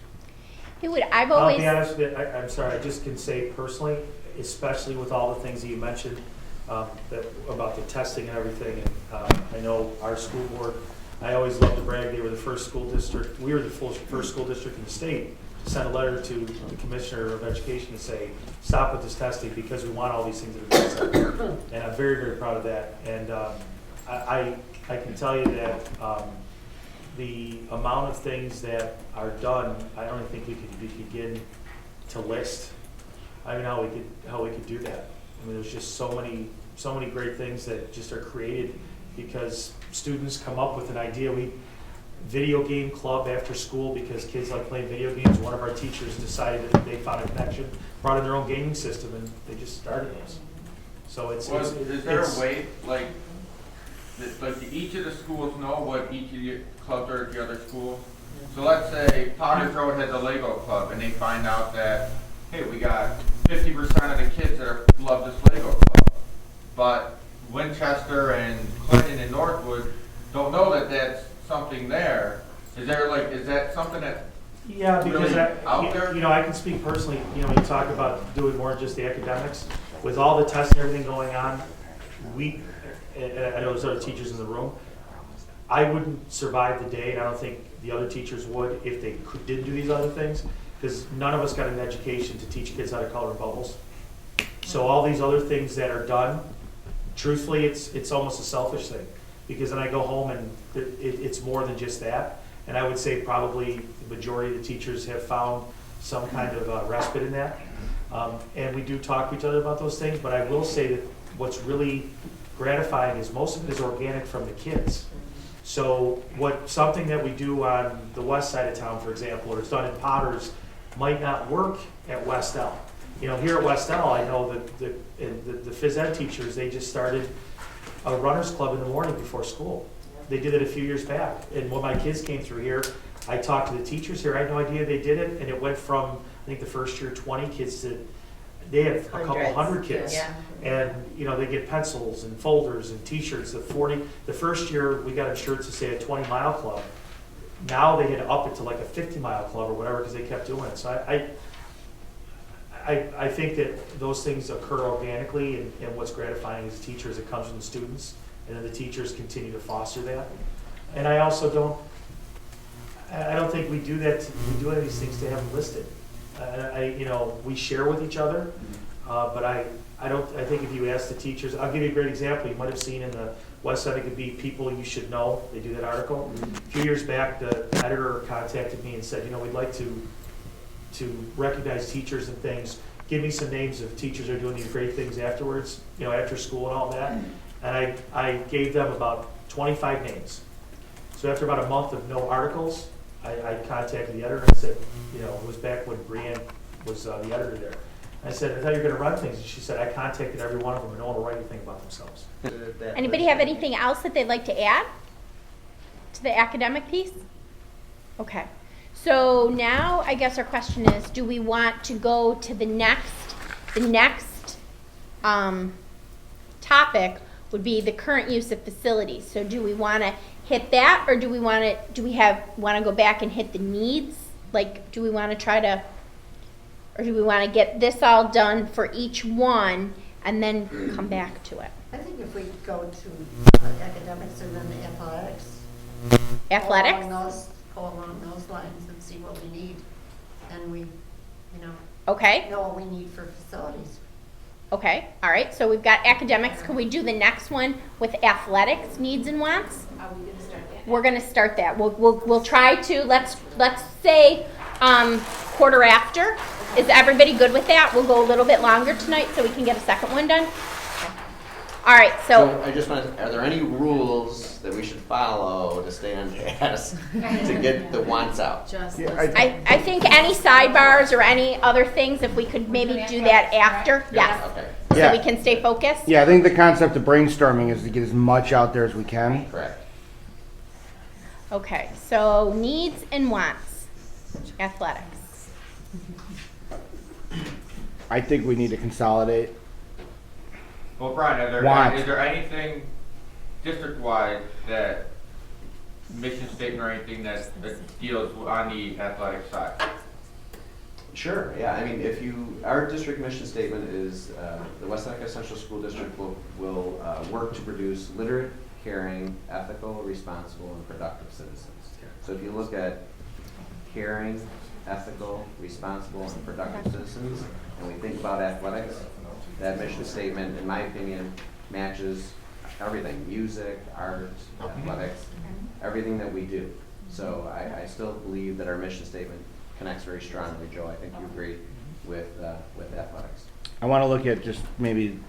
I've I'll always. be honest with you, I'm sorry, I just can say personally, especially with all the things that you mentioned about the testing and everything, and I know our school board, I always love to brag, they were the first school district, we were the first school district in the state to send a letter to the Commissioner of Education to say, stop with this testing because we want all these things that are being said. And I'm very, very proud of that. And I can tell you that the amount of things that are done, I don't think we could begin to list. I mean, how we could do that. I mean, there's just so many great things that just are created because students come up with an idea. Video game club after school because kids like playing video games. One of our teachers decided that they found a connection, brought in their own gaming system, and they just started this. So is there a way, like each of the schools know what each of the clubs are at the other schools? So let's say Potter's Road has a Lego club, and they find out that, hey, we got 50% of the kids that love this Lego club, but Winchester and Clinton and Northwood don't know that that's something there. Is that something that because really out there? I can speak personally. When you talk about doing more than just the academics, with all the testing and everything going on, and I know there's other teachers in the room, I wouldn't survive the day, and I don't think the other teachers would if they didn't do these other things, because none of us got an education to teach kids how to color bubbles. So all these other things that are done, truthfully, it's almost a selfish thing. Because then I go home and it's more than just that. And I would say probably the majority of the teachers have found some kind of respite in that. And we do talk to each other about those things, but I will say that what's really gratifying is most of it is organic from the kids. So something that we do on the west side of town, for example, or it's done in Potters, might not work at West L. You know, here at West L, I know that the phys ed teachers, they just started a runners club in the morning before school. They did it a few years back. And when my kids came through here, I talked to the teachers here. I had no idea they did it. And it went from, I think the first year, 20 kids to, they had a couple hundred kids. Yeah. And, you know, they get pencils and folders and t-shirts. The first year we got them shirts to say a 20-mile club. Now they had to up it to like a 50-mile club or whatever because they kept doing it. So I think that those things occur organically, and what's gratifying as teachers, it comes from the students, and then the teachers continue to foster that. And I also don't think we do that. We do any of these things to have them listed. You know, we share with each other, but I think if you ask the teachers, I'll give you a great example. You might have seen in the West Seneca Bee, People You Should Know. They do that article. A few years back, the editor contacted me and said, you know, we'd like to recognize teachers and things. Give me some names of teachers who are doing these great things afterwards, you know, after school and all that. And I gave them about 25 names. So after about a month of no articles, I contacted the editor and said, you know, it was back when Brianne was the editor there. And I said, I thought you were going to run things. And she said, I contacted every one of them and no one will write anything about themselves. Anybody have anything else that they'd like to add to the academic piece? Okay. So now I guess our question is, do we want to go to the next topic would be the current use of facilities. So do we want to hit that, or do we want to go back and hit the needs? Like, do we want to try to, or do we want to get this all done for each one and then come back to it? I think if we go to academics and then the athletics. Athletics? Go along those lines and see what we need. And we, Okay. know what we need for facilities. Okay, all right, so we've got academics. Can we do the next one with athletics, needs and wants? Are we gonna start that? We're gonna start that. We'll try to, let's say, quarter after. Is everybody good with that? We'll go a little bit longer tonight so we can get a second one done. All right, so I just wanted, are there any rules that we should follow to stay on task to get the wants out? I think any sidebars or any other things, if we could maybe do that after, yes. Okay. So Yeah. we can stay focused? Yeah, I think the concept of brainstorming is to get as much out there as we can. Correct. Okay, so needs and wants, athletics. I think we need to consolidate. Well, Brian, is there anything district-wide that mission statement or anything that deals on the athletic side? Sure, yeah, I mean, our district mission statement is, the West Seneca Central School District will work to produce literate, caring, ethical, responsible, and productive citizens. So if you look at caring, ethical, responsible, and productive citizens, and we think about athletics, that mission statement, in my opinion, matches everything: music, art, athletics, everything that we do. So I still believe that our mission statement connects very strongly. Joe, I think you agree with athletics. I want to look at just maybe,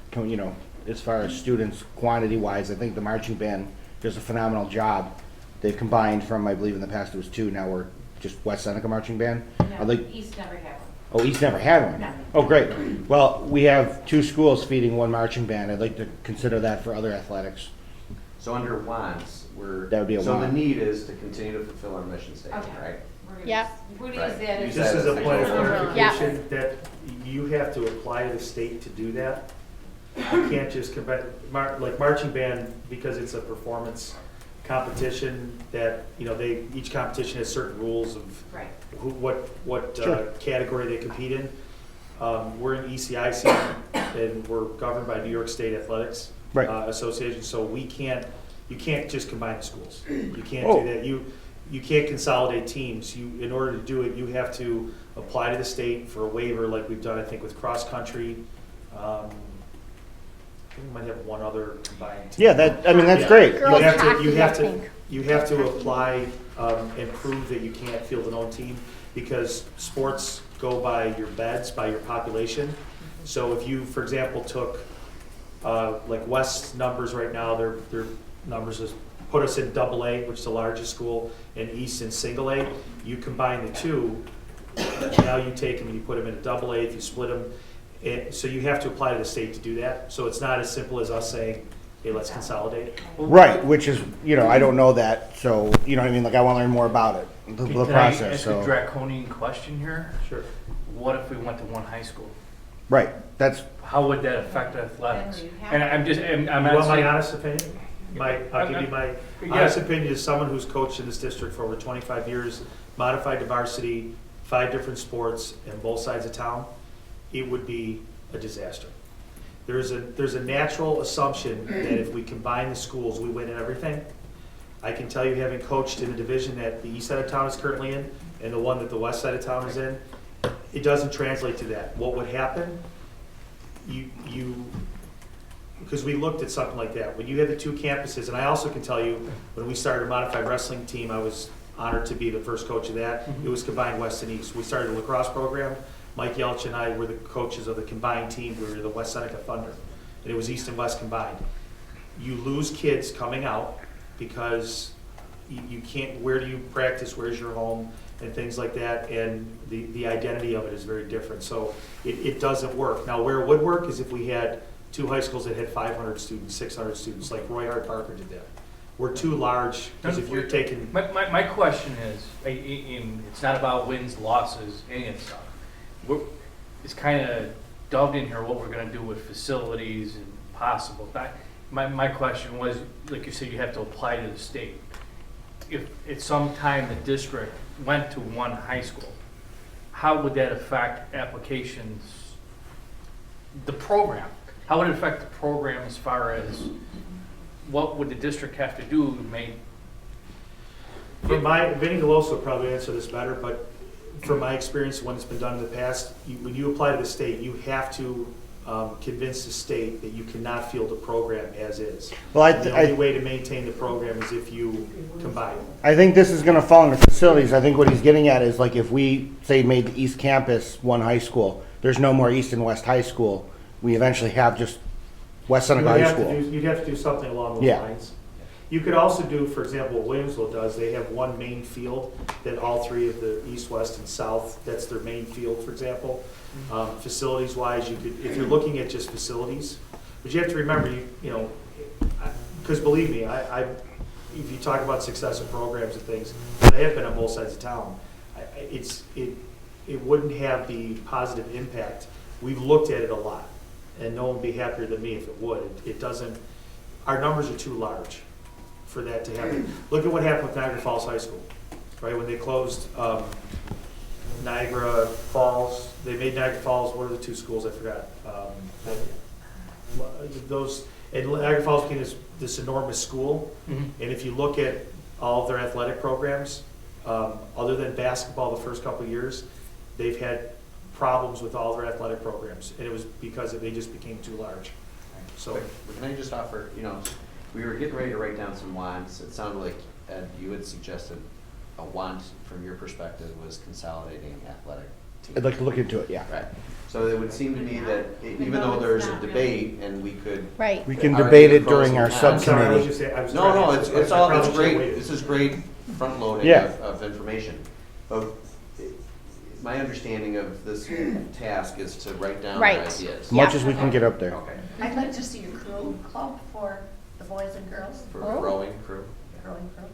as far as students quantity-wise, I think the marching band does a phenomenal job. They've combined from, I believe in the past it was 2, now we're just West Seneca Marching Band. No, East never had one. Oh, East never had one? No. Oh, great. Well, we have 2 schools feeding 1 marching band. I'd like to consider that for other athletics. So under wants, That would be a so want. the need is to continue to fulfill our mission statement, Okay. right? Yep. We're gonna Right. use that as. Just as a point of Yeah. clarification, that you have to apply to the state to do that. You can't just combine, like marching band, because it's a performance competition that, each competition has certain rules of Right. what Sure. category they compete in. We're in ECIC and we're governed by New York State Athletics Right. Association, so you can't just combine schools. You can't Oh. do that. You can't consolidate teams. In order to do it, you have to apply to the state for a waiver, like we've done, I think, with cross country. I think we might have one other combined team. Yeah, that's Yeah. great. Girls You have to, hockey, you have I to, think. you have to apply and prove that you can't field an own team, because sports go by your beds, by your population. So if you, for example, took like West's numbers right now, their numbers is put us in double A, which is the largest school, and East in single A. You combine the two, now you take them and you put them in a double A, if you split them. So you have to apply to the state to do that. So it's not as simple as us saying, hey, let's consolidate. Right, which is, I don't know that, so, you know what I mean, like, I want to learn more about it, the Can I process, ask so. a draconian question here? Sure. What if we went to one high school? Right, that's, How would that affect athletics? Then you have And I'm You not want my saying. honest opinion? I'll give you my honest opinion as someone who's coached in this district for over 25 years, modified to varsity, 5 different sports, and both sides of town, it would be a disaster. There's a natural assumption that if we combine the schools, we win at everything. I can tell you, having coached in the division that the east side of town is currently in, and the one that the west side of town is in, it doesn't translate to that. What would happen, because we looked at something like that, when you had the 2 campuses, and I also can tell you, when we started a modified wrestling team, I was honored to be the first coach of that. It was combined west and east. We started a lacrosse program. Mike Yelch and I were the coaches of the combined team. We were the West Seneca Thunder, and it was east and west combined. You lose kids coming out because you can't, where do you practice, where's your home, and things like that, and the identity of it is very different. So it doesn't work. Now, where it would work is if we had 2 high schools that had 500 students, 600 students, like Roy Hart Parker did that. We're too large, because if you're taking... My question is, it's not about wins, losses, any of that stuff. It's kind of dubbed in here what we're going to do with facilities and possible. My question was, like you said, you have to apply to the state. If at some time the district went to one high school, how would that affect applications, the program? How would it affect the program as far as what would the district have to do to make? Vinny Deloso will probably answer this better, but from my experience, when it's been done in the past, when you apply to the state, you have to convince the state that you cannot field a program as is. Well, The only way to maintain the program is if you combine them. I think this is gonna fall into facilities. I think what he's getting at is like if we, say, made the East Campus one high school, there's no more East and West High School, we eventually have just West Seneca High School. You'd have to do something along those Yeah. lines. You could also do, for example, what Williamsville does, they have one main field that all 3 of the east, west, and south, that's their main field, for example. Facilities-wise, you could, if you're looking at just facilities, but you have to remember, because believe me, if you talk about successful programs and things, they have been on both sides of town. It wouldn't have the positive impact. We've looked at it a lot, and no one would be happier than me if it would. It doesn't, our numbers are too large for that to happen. Look at what happened with Niagara Falls High School, right? When they closed Niagara Falls, they made Niagara Falls, what are the 2 schools, I forgot. And Niagara Falls became this enormous school, and if you look at all of their athletic programs, other than basketball the first couple of years, they've had problems with all their athletic programs, and it was because they just became too large. So, Can I just offer, we were getting ready to write down some wants. It sounded like, Ed, you had suggested a want from your perspective was consolidating athletic teams. I'd like to look into it, yeah. Right. So it would seem to me that even though there's a debate and we could. Right. We can argue debate the it pros during and our cons. I'm sorry, I was subcommittee. just saying, I was No, trying to no, answer it's the question. all, I probably it's should've great, waited. this is great front loading Yeah. of information. But my understanding of this task is to write down the Right. ideas. As much as we can get up there. Okay. I'd like to see a crew club for the boys and girls, For the rowing crew. growing crew.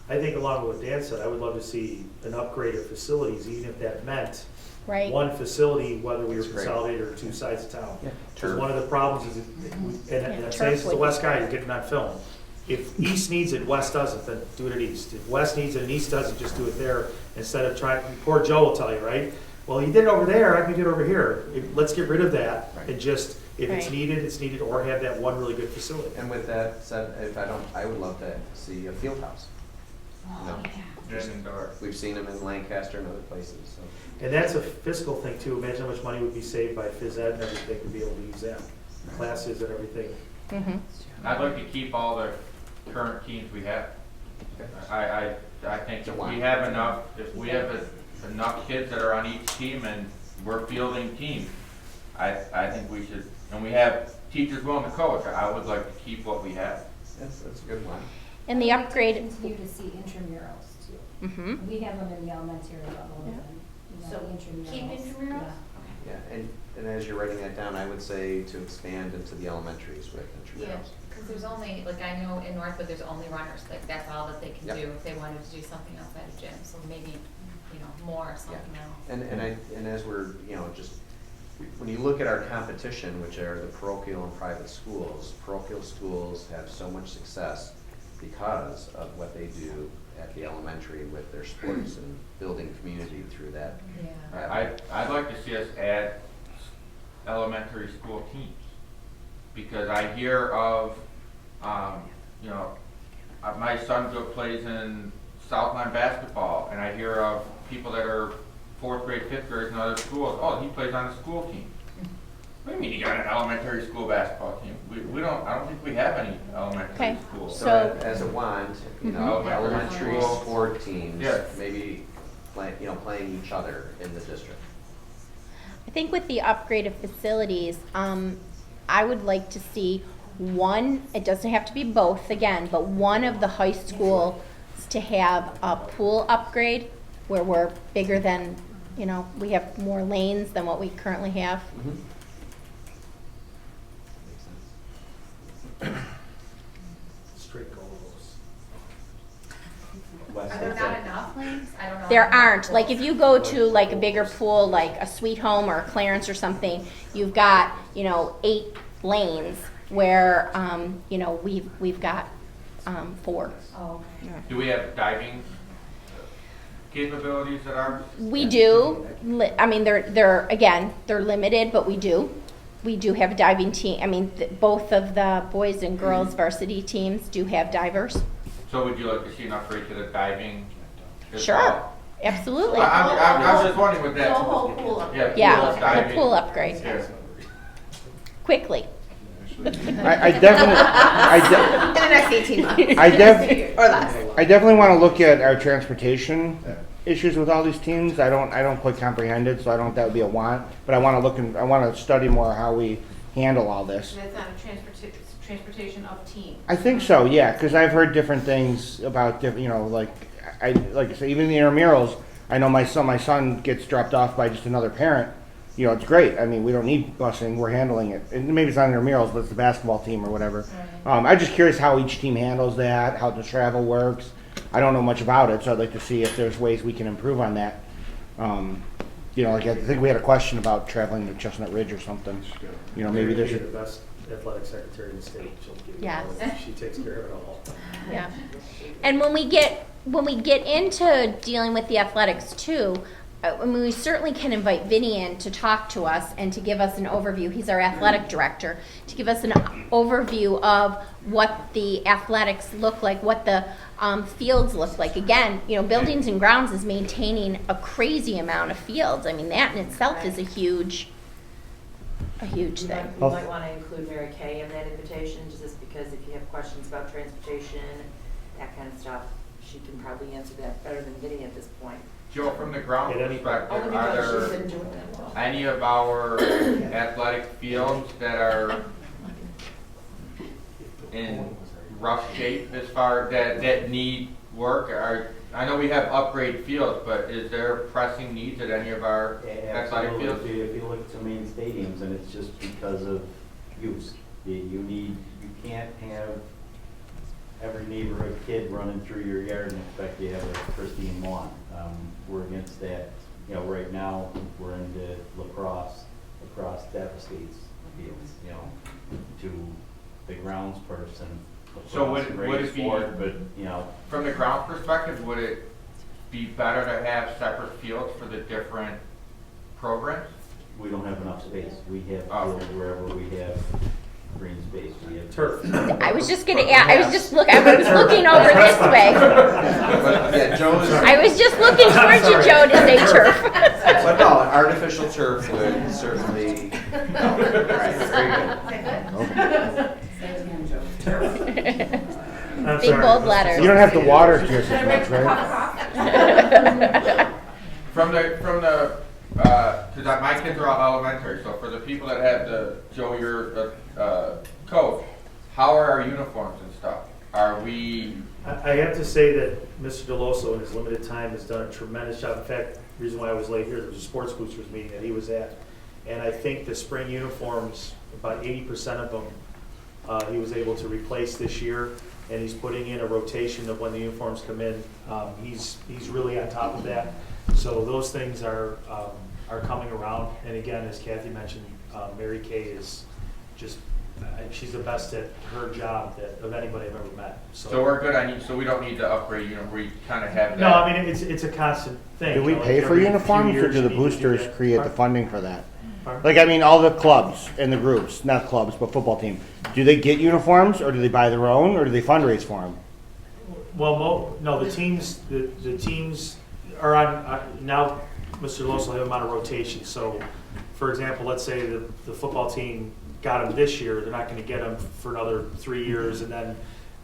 I think along with what Dan said, I would love to see an upgrade of facilities, even if that meant Right. one facility, whether we were That's great. consolidated or 2 sides of town. Yeah. Because one of the problems is, and I'm saying this is the West guy, you're getting on film. If East needs it, West doesn't, then do it at East. If West needs it and East doesn't, just do it there instead of trying, poor Joe will tell you, right? Well, he did it over there, I can do it over here. Let's get rid of that and just, if it's Right. needed, it's needed, or have that one really good facility. And with that said, I would love to see a field house. We've seen them in Lancaster and other places, so. And that's a fiscal thing too. Imagine how much money would be saved by phys ed and everything to be able to use that. Classes and everything. I'd like to keep all the current teams we have. I think if we have enough kids that are on each team and we're fielding teams, I think we should, and we have teachers willing to coach, I would like to keep what we have. That's a good one. And the upgrade. Continue to see intramurals too. Mm-hmm. We have them in the elementary level, Yeah. and, you know, So intramurals. keep intramurals? Yeah. Yeah, and as you're writing that down, I would say to expand into the elementaries with Yeah, intramurals. because there's only, like, I know in Northwood, there's only runners, like, that's all that they can Yep. do if they wanted to do something outside of gym, so maybe, you know, more, something else. And as we're, just, when you look at our competition, which are the parochial and private schools, parochial schools have so much success because of what they do at the elementary with their sports and building community through that. Yeah. I'd like to see us add elementary school teams, because I hear of, my son plays in Southline basketball, and I hear of people that are 4th grade, 5th graders in other schools, oh, he plays on the school team. What do you mean you got an elementary school basketball team? I don't think we have any elementary schools. So as a wand, Mhm. elementary School. sport teams, Yes. maybe playing each other in the district. I think with the upgrade of facilities, I would like to see one, it doesn't have to be both again, but one of the high schools to have a pool upgrade where we're bigger than, we have more lanes than what we currently have. Mm-hmm. Straight goals. Are there not enough lanes? I don't know. There aren't. Like if you go to like a bigger pool, like a Sweet Home or a Clarence or something, you've got 8 lanes where we've got 4. Oh, okay. Do we have diving capabilities at ours? We do. I mean, they're limited, but we do. We do have a diving team. I mean, both of the boys and girls varsity teams do have divers. So would you like to see an upgrade to the diving as Sure, well? absolutely. I'm just wondering with that. The whole pool upgrade. Yeah, diving. the pool upgrade. Yeah. Quickly. I definitely, In the next 18 months. Or less. I definitely want to look at our transportation issues with all these teams. I don't quite comprehend it, so I don't know if that would be a want. But I want to study more how we handle all this. That's not a transportation of teams. I think so, yeah, because I've heard different things about different, like I say, even the intramurals. I know my son gets dropped off by just another parent. It's great. I mean, we don't need busing. We're handling it. And maybe it's not intramurals, but it's the basketball team or whatever. I'm just curious how each team handles that, how the travel works. I don't know much about it, so I'd like to see if there's ways we can improve on that. Like I think we had a question about traveling to Chestnut Ridge or something. Maybe there's the best athletic secretary in the state. She'll give you Yes. all. She takes care of it all. Yeah. And when we get into dealing with the athletics too, we certainly can invite Vinny in to talk to us and to give us an overview. He's our athletic director, to give us an overview of what the athletics look like, what the fields look like. Again, buildings and grounds is maintaining a crazy amount of fields. I mean, that in itself is a huge thing. You might want to include Mary Kay in that invitation, just because if you have questions about transportation, that kind of stuff, she can probably answer that better than Vinny at this point. Joe, from the ground perspective, Only are because she's been there doing that well. any of our athletic fields that are in rough shape as far that need work? I know we have upgrade fields, but is there pressing needs at any of our athletic fields? If you look at some main stadiums, and it's just because of use. You can't have every neighborhood kid running through your yard and expect you to have a pristine lawn. We're against that. Right now we're into lacrosse devastates fields. To the grounds person. So would it be, sport, but from the ground perspective, would it be better to have separate fields for the different programs? we don't have enough space. We have fields wherever we have green space. We have turf. I was just gonna add, I was looking over this way. Yeah, Joe's. I was just looking towards you, Joe, to say turf. But no, artificial turf would certainly. No. All right, very good. Big bold letters. You don't have to water it just as much, right? From the, because my kids are all elementary, so for the people that have the, Joe, your coach, how are our uniforms and stuff? are we, I have to say that Mr. Deloso in his limited time has done a tremendous job. In fact, the reason why I was late here, there was a sports boosters meeting that he was at. And I think the spring uniforms, about 80% of them, he was able to replace this year. And he's putting in a rotation of when the uniforms come in. He's really on top of that. So those things are coming around. And again, as Kathy mentioned, Mary Kay is just, she's the best at her job of anybody I've ever met. so we're good on, so we don't need to upgrade, we kind of have that. No, I mean, it's a constant thing. Do we You know, pay like for every few uniforms, or years do the you need to do boosters that. create the Pardon? funding for that? Pardon? Like, I mean, all the clubs and the groups, not clubs, but football team, do they get uniforms, or do they buy their own, or do they fundraise for them? Well, no, the teams are on, now Mr. Deloso will have them on a rotation. So, for example, let's say the football team got them this year, they're not going to get them for another 3 years, and then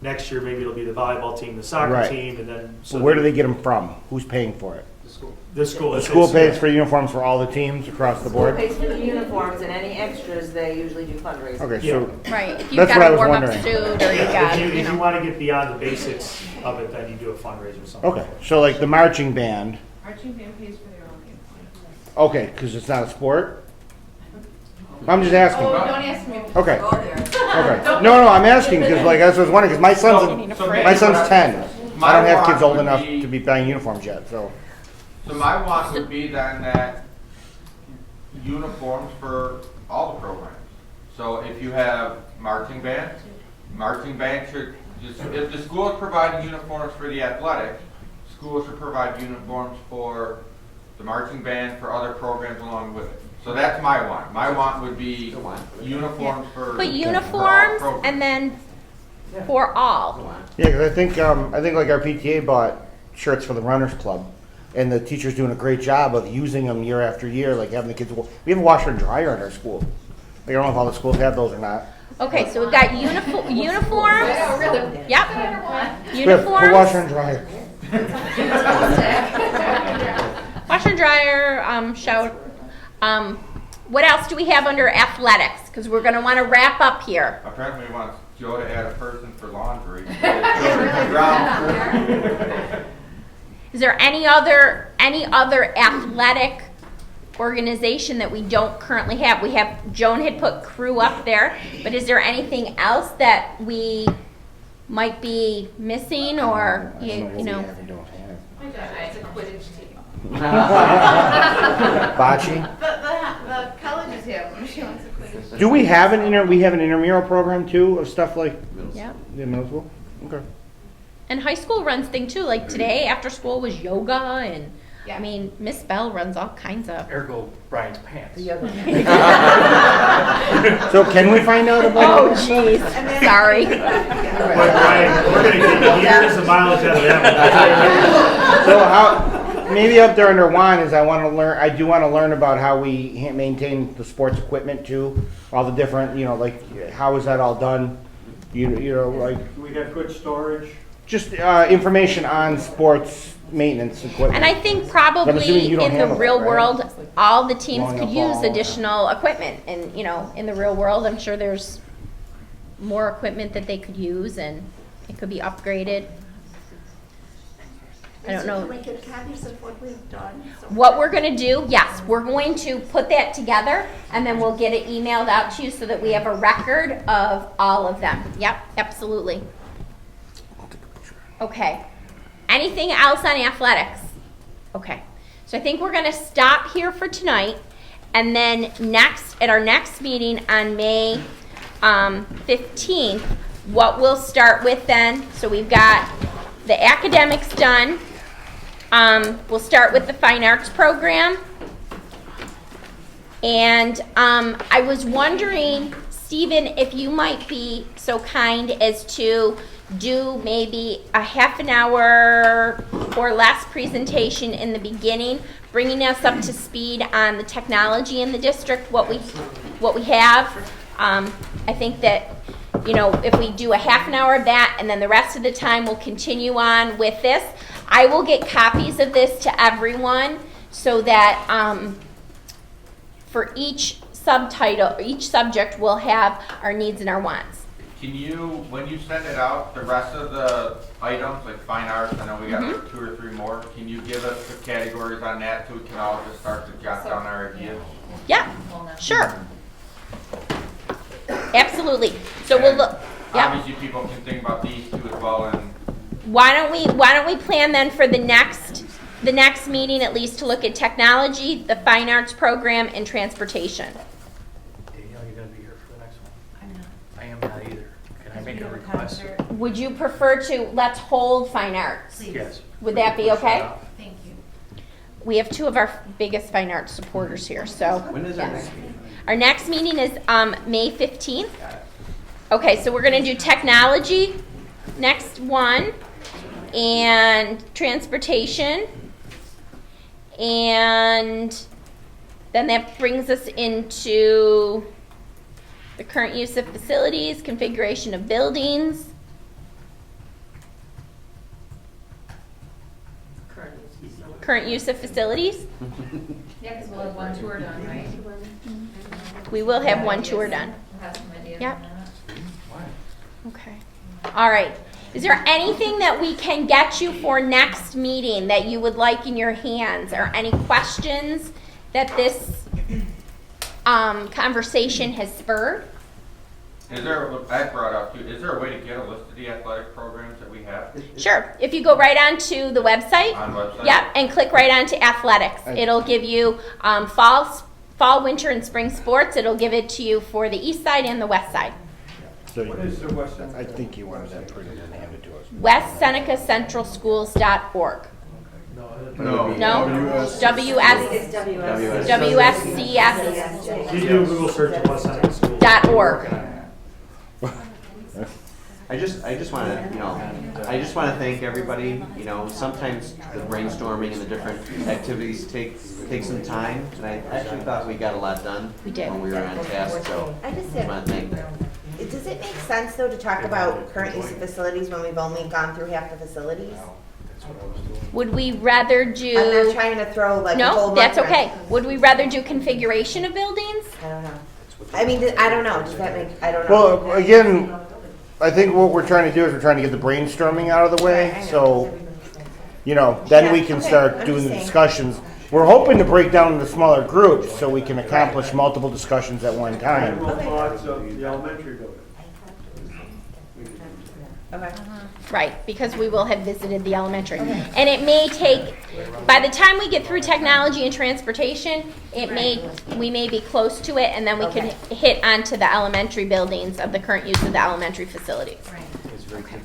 next year maybe it'll be the volleyball team, the soccer Right. team, and then. So where do they get them from? Who's paying for it? The school. The school pays for uniforms for all the teams across the School board? pays for the uniforms, and any extras, they usually do fundraising. Okay, so. Right, if you've That's what got I a was warm-up wondering. suit, or you got, If you you know. want to get beyond the basics of it, then you do a fundraiser or something. Okay, so like the marching band, Marching band pays for their own uniforms. okay, because it's not a sport? I'm just asking. Oh, don't ask me. Okay. Go there. Okay. No, I'm asking because like I was wondering, because my son's 10. I don't have kids old enough to be buying uniforms yet, so. So my want would be then that uniforms for all the programs. So if you have marching band should, just if the school is providing uniforms for the athletic, schools should provide uniforms for the marching band, for other programs along with it. So that's my want. My want would be uniforms for. But for all uniforms, programs. and then for all. Yeah, because I think like our PTA bought shirts for the Runners Club, and the teacher's doing a great job of using them year after year, like having the kids. We have a washer and dryer in our school. Like, I don't know if all the schools have those or not. Okay, so we've got uniforms. Yep. Put Uniforms. washer and dryer. Washer and dryer, shower. What else do we have under athletics? Because we're going to want to wrap up here. Apparently we want Joe to add a person for laundry. Is there any other athletic organization that we don't currently have? We have, Joan had put crew up there, but is there anything else that we might be missing, or you know? Oh my God, it's a Quidditch team. Bocce. The colleges have, she wants a Quidditch. Do we have we have an intramural program too of stuff like Yeah. in middle school? Okay. And high school runs thing too. Like today after school was yoga, and I mean Miss Bell runs all kinds of. Ergo Brian's pants. So can we find out about? Oh jeez, sorry. Brian, we're going to get years of mileage out of that one. So how, maybe up there under one is I do want to learn about how we maintain the sports equipment too, all the different, like how is that all done? You know, like We got good storage. just information on sports maintenance equipment. And I think I'm probably assuming you don't in the handle that, real right? world, all the teams Blowing could up use balls. additional equipment. And, in the real world, I'm sure there's more equipment that they could use, and it could be upgraded. I don't know. Can we get copies of what we've done? What we're going to do, yes, we're going to put that together, and then we'll get it emailed out to you so that we have a record of all of them. Yep, absolutely. Okay. Anything else on athletics? Okay. So I think we're going to stop here for tonight, and then at our next meeting on May 15th, what we'll start with then, so we've got the academics done. We'll start with the fine arts program. And I was wondering, Stephen, if you might be so kind as to do maybe a half an hour or less presentation in the beginning, bringing us up to speed on the technology in the district, what we have. I think that, if we do a half an hour of that, and then the rest of the time we'll continue on with this. I will get copies of this to everyone so that for each subtitle, each subject, we'll have our needs and our wants. can you, when you send it out, the rest of the items, like fine arts, I know we got like 2 or 3 more, can you give us the categories on that so we can all just start to jot down our ideas? Yeah, sure. Absolutely. So we'll look. Yeah. Obviously, people can think about these two as well, and Why don't we plan then for the next meeting at least to look at technology, the fine arts program, and transportation. Danielle, you gonna be here for the next one? I'm not. I am not either. Can I make a request? Would you prefer to, let's hold fine arts? Yes. Would that be okay? Thank you. We have 2 of our biggest fine arts supporters here, so. When is our next meeting? Our next meeting is May 15th. Okay, so we're gonna do technology, next one, and transportation. And then that brings us into the current use of facilities, configuration of buildings. Current use of facilities. Yeah, because we'll have 1 tour done, right? We will have 1 tour done. We'll have some ideas Yep. on that. Okay. All right. Is there anything that we can get you for next meeting that you would like in your hands, or any questions that this conversation has spurred? is there, I brought up too, is there a way to get a list of the athletic programs that we have? Sure. If you go right onto the website, On website? yep, and click right onto athletics, it'll give you fall, winter, and spring sports. It'll give it to you for the east side and the west side. So What is the West End? I think you wanted that printed and hand it to us. WestSenecaCentralSchools.org. No. No? WS. WSCS.org. You do a Google search of West Seneca Schools. I just want to, I just want to thank everybody. Sometimes the brainstorming and the different activities take some time, and I actually thought we got a lot done. We did. When we were on task, so I just want to thank them. Does it make sense though to talk about current use of facilities when we've only gone through half the facilities? Would we rather do? I'm not trying to throw like a No, whole that's month okay. Would we rather do configuration of buildings? I don't know. I mean, I don't know. Does that make? I don't know. Well, again, I think what we're trying to do is we're trying to get the brainstorming out of the way, so, then we can start doing the discussions. We're hoping to break down into smaller groups so we can accomplish multiple discussions at one time. Thoughts of the elementary building. Okay. Right, because we will have visited the elementary. And it may take, by the time we get through technology and transportation, we may be close to it, and then we can hit onto the elementary buildings of the current use of the elementary facilities. Okay.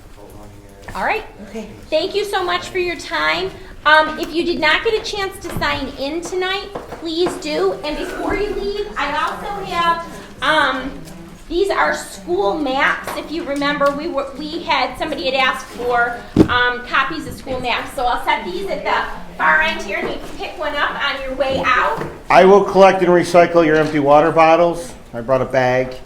All right. Okay. Thank you so much for your time. If you did not get a chance to sign in tonight, please do. And before you leave, I also have, these are school maps. If you remember, somebody had asked for copies of school maps. So I'll set these at the far end here, and you can pick one up on your way out. I will collect and recycle your empty water bottles. I brought a bag.